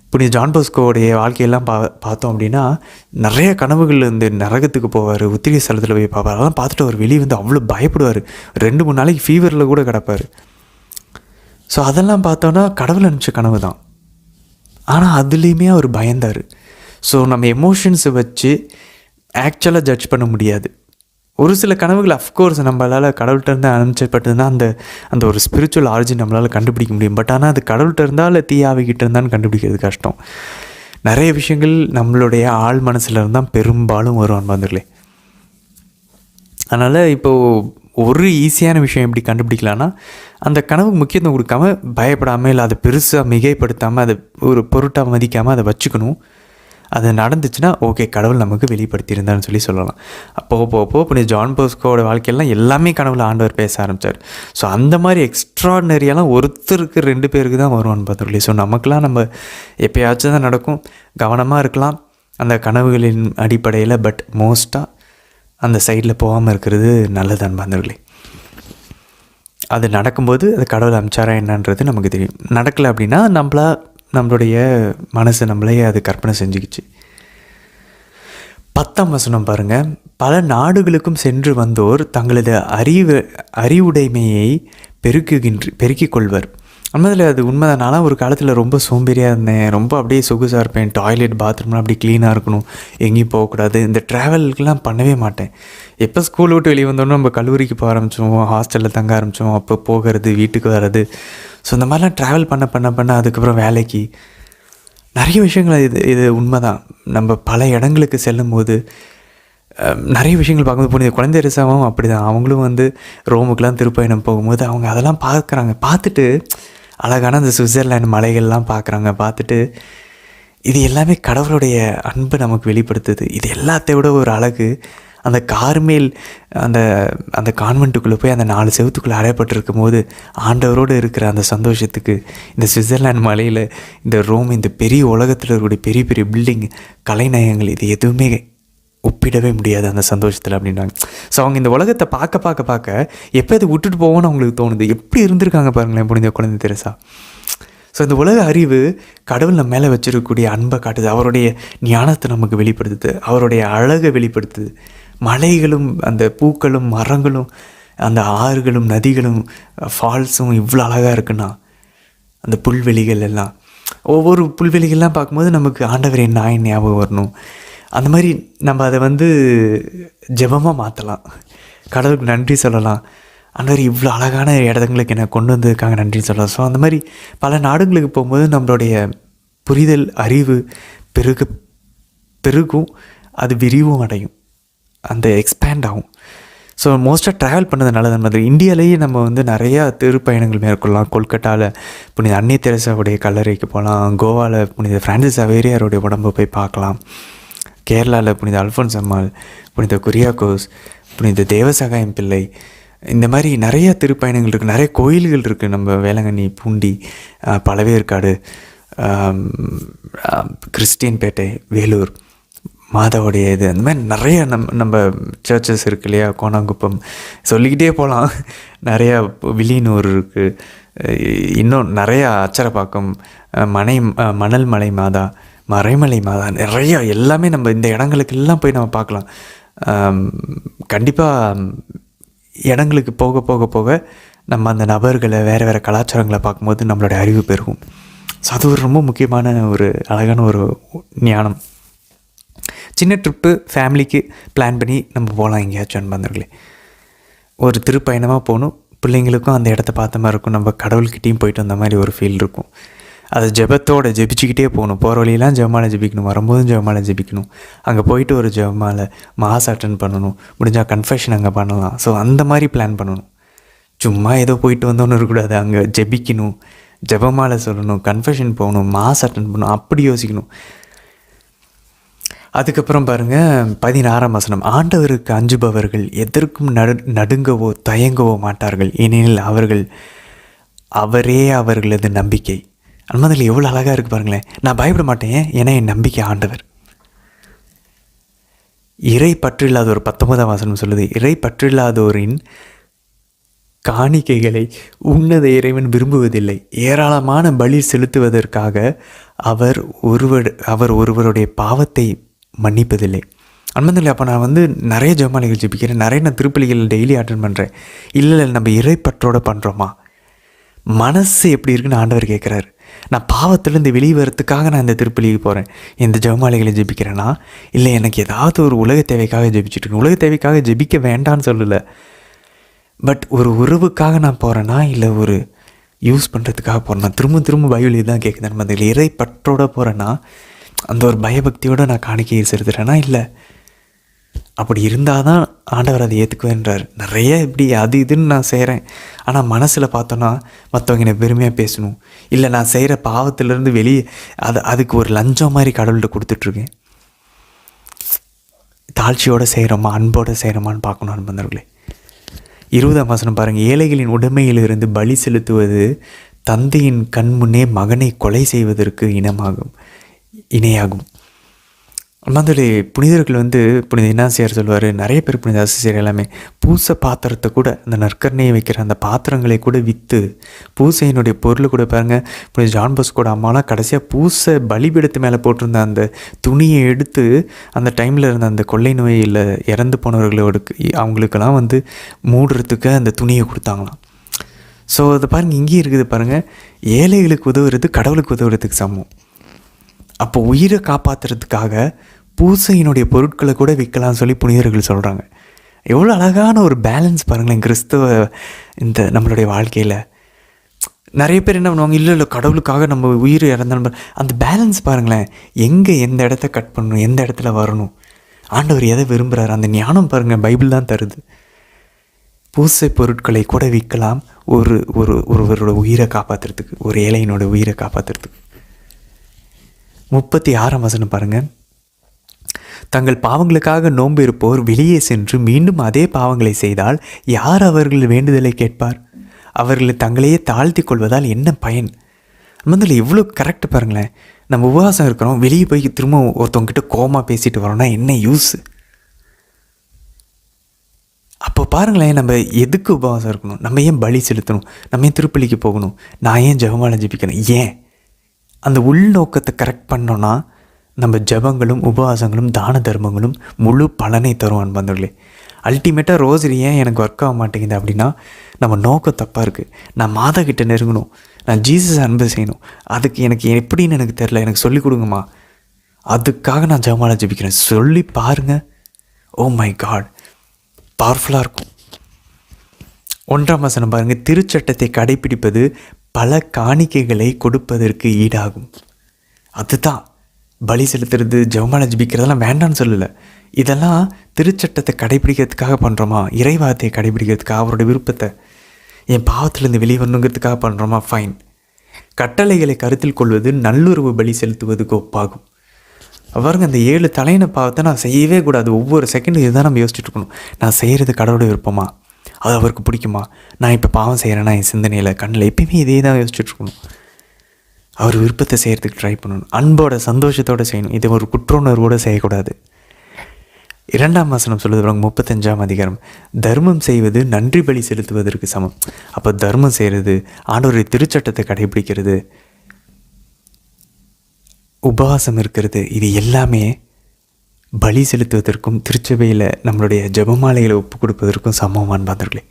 இப்படி ஜான் பாஸ்கோடைய வாழ்க்கையெல்லாம் பார்த்தோம் அப்படின்னா நிறைய கனவுகள் இந்த நரகத்துக்கு போவார், உத்திரிய ஸ்தலத்தில் போய் பார்ப்பார். அதெல்லாம் பார்த்துட்டு அவர் வெளியே வந்து அவ்வளோ பயப்படுவார். 2-3 நாளைக்கு ஃபீவரில் கூட கிடப்பார். ஸோ அதெல்லாம் பார்த்தோன்னா கடவுள் நினச்ச கனவு தான். ஆனால் அதுலேயுமே அவர் பயந்தார். ஸோ நம்ம எமோஷன்ஸை வச்சு ஆக்சுவலாக ஜட்ஜ் பண்ண முடியாது. ஒரு சில கனவுகள் அஃப்கோர்ஸ் நம்மளால் கடவுள்கிட்ட இருந்து அனுப்பிச்சப்பட்டதுன்னா அந்த ஒரு ஸ்பிரிச்சுவல் ஆரிஜின் நம்மளால் கண்டுபிடிக்க முடியும். பட் ஆனால் அது கடவுள்கிட்ட இருந்தால் இல்லை தீயாவிக்கிட்ட இருந்தான்னு கண்டுபிடிக்கிறது கஷ்டம். நிறைய விஷயங்கள் நம்மளுடைய ஆழ் மனசில் இருந்தால் பெரும்பாலும் வரும் அன்பாந்தர்களே. அதனால் இப்போது ஒரு ஈஸியான விஷயம் எப்படி கண்டுபிடிக்கலான்னா, அந்த கனவுக்கு முக்கியத்துவம் கொடுக்காமல், பயப்படாமல், இல்லை அதை பெருசாக மிகைப்படுத்தாமல், அதை ஒரு பொருட்டாக மதிக்காமல் அதை வச்சுக்கணும். அது நடந்துச்சுன்னா ஓகே, கடவுள் நமக்கு வெளிப்படுத்தியிருந்தான்னு சொல்லலாம். போக புனித ஜான் போஸ்கோட வாழ்க்கையெல்லாம் எல்லாமே கனவுல ஆண்டவர் பேச ஆரம்பித்தார். ஸோ அந்த மாதிரி எக்ஸ்ட்ராடினரியாலாம் ஒருத்தருக்கு 2 பேருக்கு தான் வருவான்னு பார்த்துருக்கே. ஸோ நமக்கெலாம் நம்ம எப்போயாச்சும் தான் நடக்கும், கவனமாக இருக்கலாம் அந்த கனவுகளின் அடிப்படையில். பட் மோஸ்ட்டாக அந்த சைடில் போகாமல் இருக்கிறது நல்லதான் பார்த்துருக்கே. அது நடக்கும்போது அது கடவுள் அமிச்சாரா என்னன்றது நமக்கு தெரியும். நடக்கலை அப்படின்னா நம்மளுடைய மனசு நம்மளையே அது கற்பனை செஞ்சுக்கிச்சு. 10ஆம் வசனம் பாருங்கள். பல நாடுகளுக்கும் சென்று வந்தோர் தங்களது அறிவுடைமையை பெருக்கிக் கொள்வர். அதில் அது உண்மைதான். நானும் ஒரு காலத்தில் ரொம்ப சோம்பேறியாக இருந்தேன், ரொம்ப அப்படியே சொகுசாக இருப்பேன். டாய்லெட் பாத்ரூம்லாம் அப்படி க்ளீனாக இருக்கணும், எங்கேயும் போகக்கூடாது, இந்த ட்ராவலுக்கெலாம் பண்ணவே மாட்டேன். எப்போ ஸ்கூல் விட்டு வெளியே வந்தோன்னா நம்ம கல்லூரிக்கு போக ஆரம்பித்தோம், ஹாஸ்டலில் தங்க ஆரம்பித்தோம், அப்போ போகிறது, வீட்டுக்கு வர்றது. ஸோ இந்த மாதிரிலாம் ட்ராவல் பண்ண அதுக்கப்புறம் வேலைக்கு நிறைய விஷயங்கள் இது உண்மை தான். நம்ம பல இடங்களுக்கு செல்லும் போது நிறைய விஷயங்கள் பார்க்கும்போது புனித குழந்தை தெரசாவும் அப்படி தான். அவங்களும் ரோமுக்கெலாம் திருப்பயணம் போகும்போது அவங்க அதெல்லாம் பார்த்துட்டு அழகான அந்த சுவிட்சர்லாந்து மலைகள்லாம் பார்த்துட்டு இது எல்லாமே கடவுளுடைய அன்பு நமக்கு வெளிப்படுத்துது. இது எல்லாத்தை விட ஒரு அழகு, அந்த கார்மேல் அந்த கான்வென்ட்டுக்குள்ளே போய் அந்த 4 செவத்துக்குள்ளே அடையப்பட்டிருக்கும் போது ஆண்டவரோடு இருக்கிற அந்த சந்தோஷத்துக்கு இந்த சுவிட்சர்லாந்து மலையில், இந்த ரோம், இந்த பெரிய உலகத்தில் இருக்கக்கூடிய பெரிய பெரிய பில்டிங், கலைநயங்கள், இது எதுவுமே ஒப்பிடவே முடியாது அந்த சந்தோஷத்தில் அப்படின்னாங்க. ஸோ அவங்க இந்த உலகத்தை பார்க்க எப்போ இதை விட்டுட்டு போவோன்னு அவங்களுக்கு தோணுது. எப்படி இருந்திருக்காங்க பாருங்களேன் புனித குழந்தை தெரசா. ஸோ இந்த உலக அறிவு கடவுள் நம்ம மேலே வச்சிருக்கக்கூடிய அன்பை காட்டுது, அவருடைய ஞானத்தை நமக்கு வெளிப்படுத்துது, அவருடைய அழகை வெளிப்படுத்துது. மலைகளும் அந்த பூக்களும் மரங்களும் அந்த ஆறுகளும் நதிகளும் ஃபால்ஸும் இவ்வளோ அழகாக இருக்குன்னா, அந்த புல்வெளிகள் எல்லாம், ஒவ்வொரு புல்வெளிகள்லாம் பார்க்கும்போது நமக்கு ஆண்டவரின் நாயின் ஞாபகம் வரணும். அந்த மாதிரி நம்ம அதை ஜெபமாக மாற்றலாம், கடவுளுக்கு நன்றி சொல்லலாம். ஆண்டவர் இவ்வளோ அழகான இடங்களுக்கு என்னை கொண்டு வந்ததுக்காக நன்றி சொல்லலாம். ஸோ அந்த மாதிரி பல நாடுகளுக்கு போகும்போது நம்மளுடைய புரிதல், அறிவு பெருகும், அது விரிவும் அடையும், அந்த எக்ஸ்பேண்ட் ஆகும். ஸோ மோஸ்ட்டாக ட்ராவல் பண்ணது நல்லது. மாதிரி இந்தியாவிலேயே நம்ம நிறையா திருப்பயணங்கள் மேற்கொள்ளலாம். கொல்கட்டாவில் புனித அன்னை தெரசாவுடைய கல்லறைக்கு போகலாம், கோவாவில் புனித ஃப்ரான்சிஸ் அவேரியாருடைய உடம்பை போய் பார்க்கலாம், கேரளாவில் புனித அல்ஃபோன்ஸ் அம்மாள், புனித குரியாக்கோஸ், புனித தேவசகாயம் பிள்ளை, இந்த மாதிரி நிறையா திருப்பயணங்கள் இருக்குது, நிறைய கோயில்கள் இருக்குது. நம்ம வேளாங்கண்ணி, பூண்டி, பழவேற்காடு, கிறிஸ்டியன்பேட்டை, வேலூர், மாதாவுடைய இது, அந்த மாதிரி நிறையா நம்ம சர்ச்சஸ் இருக்குது இல்லையா, கோணாங்குப்பம், சொல்லிக்கிட்டே போகலாம். நிறையா வில்லியனூர் இருக்குது, இன்னும் நிறையா அச்சரப்பாக்கம், மணல் மலை மாதா, மறைமலை மாதா, நிறையா எல்லாமே நம்ம இந்த இடங்களுக்கெல்லாம் போய் நம்ம பார்க்கலாம். கண்டிப்பாக இடங்களுக்கு போக போக போக நம்ம அந்த நபர்களை, வேறு கலாச்சாரங்களை பார்க்கும்போது நம்மளுடைய அறிவு பெருகும். ஸோ அது ஒரு ரொம்ப முக்கியமான ஒரு அழகான ஒரு ஞானம். சின்ன ட்ரிப்பு ஃபேமிலிக்கு பிளான் பண்ணி நம்ம போகலாம் எங்கேயாச்சும் அன்பார்ந்தவர்களே. ஒரு திருப்பயணமாக போகணும், பிள்ளைங்களுக்கும் அந்த இடத்த பார்த்த மாதிரி இருக்கும், நம்ம கடவுள்கிட்டையும் போயிட்டு வந்த மாதிரி ஒரு ஃபீல் இருக்கும். அதை ஜெபத்தோடு ஜெபிச்சுக்கிட்டே போகணும். போகிற வழியெல்லாம் ஜெபமாலை ஜெபிக்கணும், வரும்போதும் ஜெபமாலை ஜெபிக்கணும். அங்கே போயிட்டு ஒரு ஜெபமாலை மாஸ் அட்டன் பண்ணணும், முடிஞ்சால் கன்ஃபெஷன் அங்கே பண்ணலாம். ஸோ அந்த மாதிரி பிளான் பண்ணணும். சும்மா ஏதோ போயிட்டு வந்தோன்னு இருக்கக்கூடாது, அங்கே ஜெபிக்கணும், ஜெபமாலை சொல்லணும், கன்ஃபெஷன் போகணும், மாஸ் அட்டன் பண்ணணும், அப்படி யோசிக்கணும். அதுக்கப்புறம் பாருங்கள் 16ஆம் வசனம். ஆண்டவருக்கு அஞ்சுபவர்கள் எதற்கும் நடுங்கவோ தயங்கவோ மாட்டார்கள், ஏனெனில் அவரே அவர்களது நம்பிக்கை. அன்மதில் எவ்வளோ அழகாக இருக்குது பாருங்களேன். நான் பயப்பட மாட்டேன், ஏன்னா என் நம்பிக்கை ஆண்டவர். இறை பற்றில்லாதோர் 19ஆம் வசனம் சொல்லுது, இறை பற்றில்லாதோரின் காணிக்கைகளை உன்னத இறைவன் விரும்புவதில்லை, ஏராளமான பலி செலுத்துவதற்காக அவர் ஒருவருடைய பாவத்தை மன்னிப்பதில்லை. அன்மதில் அப்போ நான் நிறைய ஜெபமாலைகள் ஜெபிக்கிறேன், நிறைய நான் திருப்பலிகள் டெய்லி அட்டன் பண்ணுறேன். இல்லை நம்ம இறைப்பற்றோடு பண்ணுறோமா? மனசு எப்படி இருக்குன்னு ஆண்டவர் கேட்குறாரு. நான் பாவத்திலேருந்து வெளியே வரத்துக்காக நான் இந்த திருப்பலிக்கு போகிறேன், இந்த ஜெபமாலைகளை ஜெபிக்கிறேன்னா, இல்லை எனக்கு ஏதாவது ஒரு உலக தேவைக்காக ஜெபிச்சுட்ருக்கேன். உலக தேவைக்காக ஜெபிக்க வேண்டான்னு சொல்லலை, பட் ஒரு உறவுக்காக நான் போகிறேன்னா, இல்லை ஒரு யூஸ் பண்ணுறதுக்காக போகிறேன்னா, திரும்ப பைபிள் இதுதான் கேட்குது. நம்ம அதில் இறை பற்றோடு போகிறேன்னா, அந்த ஒரு பயபக்தியோடு நான் காணிக்கையை செலுத்துகிறேன்னா, இல்லை அப்படி இருந்தால் தான் ஆண்டவர் அதை ஏற்றுக்குவேன்றார். நிறைய இப்படி அது இதுன்னு நான் செய்கிறேன், ஆனால் மனசில் பார்த்தோன்னா மற்றவங்க என்னை பெருமையாக பேசணும், இல்லை நான் செய்கிற பாவத்திலேருந்து வெளியே அதுக்கு ஒரு லஞ்சம் மாதிரி கடவுள்கிட்ட கொடுத்துட்ருக்கேன். தாழ்ச்சியோடு செய்கிறோமா, அன்போடு செய்கிறோமான்னு பார்க்கணும் அன்பர்களே. 20ஆம் வசனம் பாருங்கள். ஏழைகளின் உடைமையிலிருந்து பலி செலுத்துவது தந்தையின் கண் முன்னே மகனை கொலை செய்வதற்கு இணையாகும். மாதிரி புனிதர்கள் புனித இன்னாசியார் சொல்லுவார், நிறைய பேர் புனித ஆசிரியர் எல்லாமே பூசை பாத்திரத்தை கூட, அந்த நற்கரணையை வைக்கிற அந்த பாத்திரங்களை கூட விற்று பூசையினுடைய பொருள் கூட பாருங்கள். புனித ஜான் போஸ்கோட அம்மாலாம் கடைசியாக பூசை பலிபீடத்து மேலே போட்டிருந்த அந்த துணியை எடுத்து அந்த டைமில் இருந்த அந்த கொள்ளை நோயில் இறந்து போனவர்களோட அவங்களுக்கெல்லாம் மூடுறதுக்கு அந்த துணியை கொடுத்தாங்களாம். ஸோ அது பாருங்கள், இங்கேயும் இருக்குது பாருங்கள், ஏழைகளுக்கு உதவுறது கடவுளுக்கு உதவுறதுக்கு சமம். அப்போ உயிரை காப்பாற்றுறதுக்காக பூசையினுடைய பொருட்களை கூட விற்கலாம்னு சொல்லி புனிதர்கள் சொல்கிறாங்க. எவ்வளோ அழகான ஒரு பேலன்ஸ் பாருங்களேன் கிறிஸ்துவ இந்த நம்மளுடைய வாழ்க்கையில். நிறைய பேர் என்ன பண்ணுவாங்க, இல்லை கடவுளுக்காக நம்ம உயிர் இறந்தாலும் அந்த பேலன்ஸ் பாருங்களேன், எங்கே எந்த இடத்த கட் பண்ணணும், எந்த இடத்துல வரணும், ஆண்டவர் எதை விரும்புகிறார், அந்த ஞானம் பாருங்கள் பைபிள் தான் தருது. பூசை பொருட்களை கூட விற்கலாம் ஒருவரோட உயிரை காப்பாற்றுறதுக்கு, ஒரு ஏழையினோட உயிரை காப்பாற்றுறதுக்கு. 36ஆம் வசனம் பாருங்கள். தங்கள் பாவங்களுக்காக நோன்பு இருப்போர் வெளியே சென்று மீண்டும் அதே பாவங்களை செய்தால் யார் அவர்கள் வேண்டுதலை கேட்பார்? அவர்களை தங்களையே தாழ்த்தி கொள்வதால் என்ன பயன்? எவ்வளோ கரெக்ட் பாருங்களேன். நம்ம உபவாசம் இருக்கிறோம், வெளியே போய் திரும்ப ஒருத்தவங்கிட்ட கோமா பேசிட்டு வரோம்னா என்ன யூஸ்? அப்போ பாருங்களேன், நம்ம எதுக்கு உபவாசம் இருக்கணும்? நம்ம ஏன் பலி செலுத்தணும்? நம்ம ஏன் திருப்பலிக்கு போகணும்? நான் ஏன் ஜெபமாலை ஜெபிக்கணும்? ஏன்? அந்த உள்நோக்கத்தை கரெக்ட் பண்ணோன்னா நம்ம ஜபங்களும் உபவாசங்களும் தான தர்மங்களும் முழு பலனை தரும் அன்பர்களே. அல்டிமேட்டாக ரோசரி ஏன் எனக்கு ஒர்க் ஆக மாட்டேங்குது அப்படின்னா நம்ம நோக்கம் தப்பாக இருக்குது. நான் மாதா கிட்ட நெருங்கணும், நான் ஜீசஸ் அன்பு செய்யணும், அதுக்கு எனக்கு எப்படின்னு எனக்கு தெரில, எனக்கு சொல்லிக் கொடுங்கம்மா, அதுக்காக நான் ஜெபமாலை ஜெபிக்கிறேன் சொல்லி பாருங்கள். ஓ மை காட், பவர்ஃபுல்லாக இருக்கும். 1ஆம் வசனம் பாருங்கள். திருச்சட்டத்தை கடைப்பிடிப்பது பல காணிக்கைகளை கொடுப்பதற்கு ஈடாகும். அதுதான் பலி செலுத்துறது, ஜெபமாலை ஜெபிக்கிறதெல்லாம் வேண்டான்னு சொல்லலை. இதெல்லாம் திருச்சட்டத்தை கடைபிடிக்கிறதுக்காக பண்ணுறோமா, இறைவார்த்தையை கடைபிடிக்கிறதுக்காக, அவரோட விருப்பத்தை என் பாவத்திலேருந்து வெளியே வரணுங்கிறதுக்காக பண்ணுறோமா, ஃபைன். கட்டளைகளை கருத்தில் கொள்வது நல்லுறவு பலி செலுத்துவதுக்கு ஒப்பாகும். பாருங்க, அந்த 7 தலையின பாவத்தை நான் செய்யவே கூடாது. ஒவ்வொரு செகண்டும் இதுதான் நம்ம யோசிச்சுட்டு இருக்கணும். நான் செய்கிறது கடவுளோட விருப்பமா, அது அவருக்கு பிடிக்குமா, நான் இப்போ பாவம் செய்கிறேன்னா என் சிந்தனையில் கண்ணில் எப்பயுமே இதே தான் யோசிச்சுட்ருக்கணும். அவர் விருப்பத்தை செய்கிறதுக்கு ட்ரை பண்ணணும், அன்போட சந்தோஷத்தோடு செய்யணும். இதை ஒரு குற்ற உணர்வோடு செய்யக்கூடாது. 2ஆம் வசனம் சொல்லுது 35ஆம் அதிகாரம், தர்மம் செய்வது நன்றி பலி செலுத்துவதற்கு சமம். அப்போ தர்மம் செய்கிறது, ஆண்டவருடைய திருச்சட்டத்தை கடைபிடிக்கிறது, உபவாசம் இருக்கிறது, இது எல்லாமே பலி செலுத்துவதற்கும் திருச்சபையில் நம்மளுடைய ஜெபமாலைகளை ஒப்பு கொடுப்பதற்கும் சமமான பாந்தர்களே.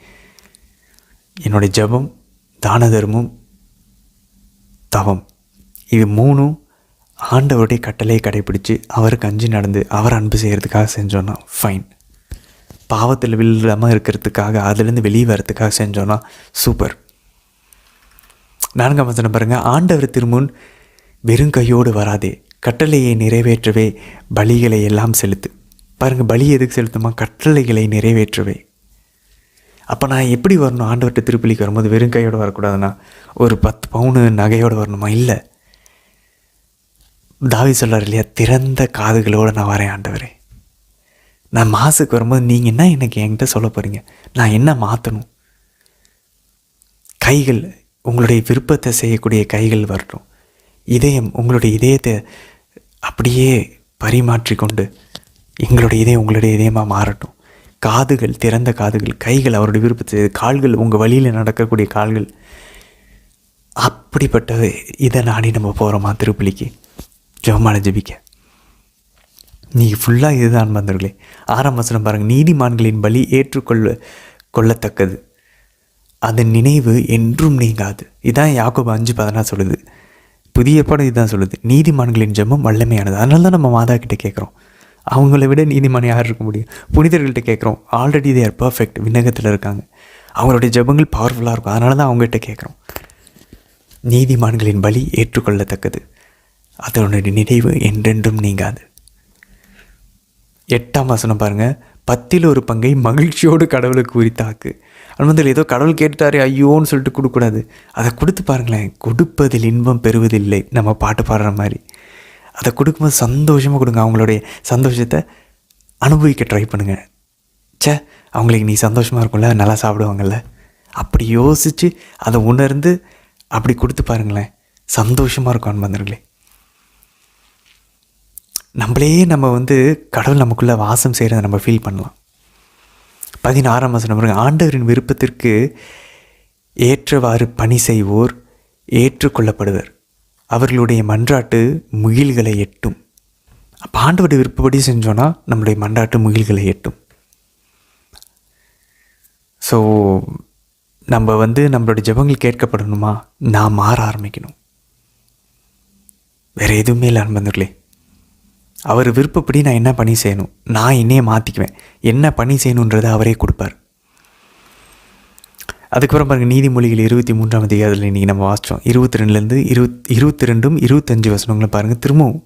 என்னுடைய ஜெபம், தான தர்மம், தவம், இது 3 ஆண்டவருடைய கட்டளையை கடைப்பிடித்து அவருக்கு அஞ்சு நடந்து அவர் அன்பு செய்கிறதுக்காக செஞ்சோன்னா ஃபைன். பாவத்தில் விழாமல் இருக்கிறதுக்காக, அதுலேருந்து வெளியே வர்றதுக்காக செஞ்சோன்னா சூப்பர். 4ஆம் வசனம் பாருங்கள். ஆண்டவர் திருமுன் வெறும் கையோடு வராதே, கட்டளையை நிறைவேற்றவே பலிகளை எல்லாம் செலுத்து. பாருங்கள், பலி எதுக்கு செலுத்துமா? கட்டளைகளை நிறைவேற்றவே. அப்போ நான் எப்படி வரணும்? ஆண்டவர்கிட்ட திருப்பலிக்கு வரும்போது வெறும் கையோடு வரக்கூடாதுன்னா ஒரு 10 பவுனு நகையோடு வரணுமா? இல்லை. தாவீது சொல்கிறார் இல்லையா, திறந்த காதுகளோடு நான் வரேன் ஆண்டவரே. நான் மாசுக்கு வரும்போது நீங்கள் என்ன எனக்கு என்கிட்ட சொல்ல போகிறீங்க, நான் என்ன மாற்றணும்? கைகள், உங்களுடைய விருப்பத்தை செய்யக்கூடிய கைகள் வரட்டும். இதயம், உங்களுடைய இதயத்தை அப்படியே பரிமாற்றி கொண்டு எங்களுடைய இதயம் உங்களுடைய இதயமாக மாறட்டும். காதுகள், திறந்த காதுகள், கைகள் அவருடைய விருப்பத்தை, கால்கள் உங்கள் வழியில் நடக்கக்கூடிய கால்கள். அப்படிப்பட்ட இதை நாடி நம்ம போகிறோமா திருப்பலிக்கு ஜெபமாலை ஜெபிக்க? நீங்கள் ஃபுல்லாக இதுதான் வந்தவர்களே. 6ஆம் வசனம் பாருங்கள். நீதிமான்களின் பலி கொள்ளத்தக்கது, அதன் நினைவு என்றும் நீங்காது. இதான் யாக்கோபு 5:14 சொல்லுது. புதிய படம் இதுதான் சொல்லுது, நீதிமான்களின் ஜெபம் வல்லமையானது. அதனால தான் நம்ம மாதா கிட்டே கேட்குறோம். அவங்கள விட நீதிமான் யார் இருக்க முடியும்? புனிதர்கள்ட்ட கேட்குறோம், ஆல்ரெடி தே ஆர் பர்ஃபெக்ட், விண்ணகத்தில் இருக்காங்க, அவங்களுடைய ஜெபங்கள் பவர்ஃபுல்லாக இருக்கும். அதனால தான் அவங்ககிட்ட கேட்குறோம். நீதிமான்களின் பலி ஏற்றுக்கொள்ளத்தக்கது, அதனுடைய நினைவு என்றென்றும் நீங்காது. 8ஆம் வசனம் பாருங்கள். 10ல் 1 பங்கை மகிழ்ச்சியோடு கடவுளுக்கு உரித்தாக்கு. அன்பர்கள், ஏதோ கடவுள் கேட்டுட்டாரு ஐயோன்னு சொல்லிட்டு கொடுக்கக்கூடாது. அதை கொடுத்து பாருங்களேன். கொடுப்பதில் இன்பம் பெறுவதில்லை, நம்ம பாட்டு பாடுற மாதிரி. அதை கொடுக்கும்போது சந்தோஷமாக கொடுங்க. அவங்களுடைய சந்தோஷத்தை அனுபவிக்க ட்ரை பண்ணுங்கள். அவங்களுக்கு நீ சந்தோஷமாக இருக்கும்ல, நல்லா சாப்பிடுவாங்கள்ல, அப்படி யோசித்து அதை உணர்ந்து அப்படி கொடுத்து பாருங்களேன். சந்தோஷமாக இருக்கும் அன்பர்களே. நம்ம வந்து கடவுள் நமக்குள்ளே வாசம் செய்கிறத நம்ம ஃபீல் பண்ணலாம். 16ஆம் வசனம் பாருங்க. ஆண்டவரின் விருப்பத்திற்கு ஏற்றவாறு பணி செய்வோர் ஏற்றுக்கொள்ளப்படுவர், அவர்களுடைய மன்றாட்டு முகில்களை எட்டும். அப்போ ஆண்டவருடைய விருப்பப்படி செஞ்சோன்னா நம்மளுடைய மன்றாட்டு முகில்களை எட்டும். ஸோ நம்ம வந்து நம்மளோட ஜெபங்கள் கேட்கப்படணுமா, நான் மாற ஆரம்பிக்கணும். வேறு எதுவுமே இல்லை அன்பர்களே. அவர் விருப்பப்படி நான் என்ன பணி செய்யணும், நான் என்னையே மாற்றிக்குவேன். என்ன பணி செய்யணுன்றதை அவரே கொடுப்பார். அதுக்கப்புறம் பாருங்கள், நீதிமொழிகள் 23ஆம் அதிகாரத்தில் இன்றைக்கி நம்ம வாசித்தோம். 22லேருந்து 22 25 வசனங்களும் பாருங்கள். திரும்பவும்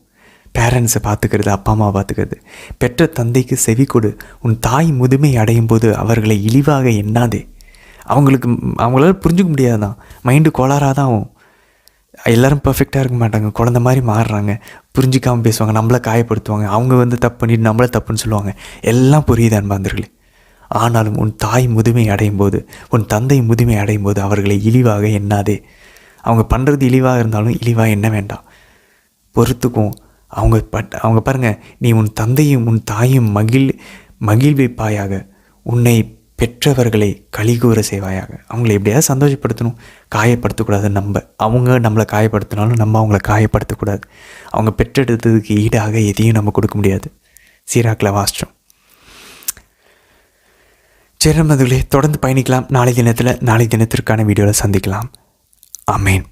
பேரண்ட்ஸை பார்த்துக்கிறது, அப்பா அம்மாவை பார்த்துக்கிறது. பெற்ற தந்தைக்கு செவி கொடு, உன் தாய் முதுமை அடையும் போது அவர்களை இழிவாக எண்ணாதே. அவங்களால புரிஞ்சுக்க முடியாது தான், மைண்டு கோளாறாக தான் ஆகும். எல்லோரும் பர்ஃபெக்டாக இருக்க மாட்டாங்க, குழந்த மாதிரி மாறுறாங்க, புரிஞ்சிக்காமல் பேசுவாங்க, நம்மளை காயப்படுத்துவாங்க, அவங்க வந்து தப்பு பண்ணிட்டு நம்மளை தப்புன்னு சொல்லுவாங்க. எல்லாம் புரியுது அன்பாந்தர்களே. ஆனாலும் உன் தாய் முதுமை அடையும் போது, உன் தந்தை முதுமை அடையும் போது அவர்களை இழிவாக எண்ணாதே. அவங்க பண்ணுறது இழிவாக இருந்தாலும் இழிவாக எண்ண வேண்டாம், பொறுத்துக்கும். அவங்க பாருங்கள், நீ உன் தந்தையும் உன் தாயும் மகிழ்விப்பாயாக, உன்னை பெற்றவர்களை கலிகூற செய்வாயாக. அவங்கள எப்படியாவது சந்தோஷப்படுத்தணும், காயப்படுத்தக்கூடாது. அவங்க நம்மளை காயப்படுத்தினாலும் நம்ம அவங்கள காயப்படுத்தக்கூடாது. அவங்க பெற்றெடுத்ததுக்கு ஈடாக எதையும் நம்ம கொடுக்க முடியாது. சீராக்கில் வாசித்தோம். சரி, தொடர்ந்து பயணிக்கலாம். நாளை தினத்திற்கான வீடியோவில் சந்திக்கலாம். ஆமேன்.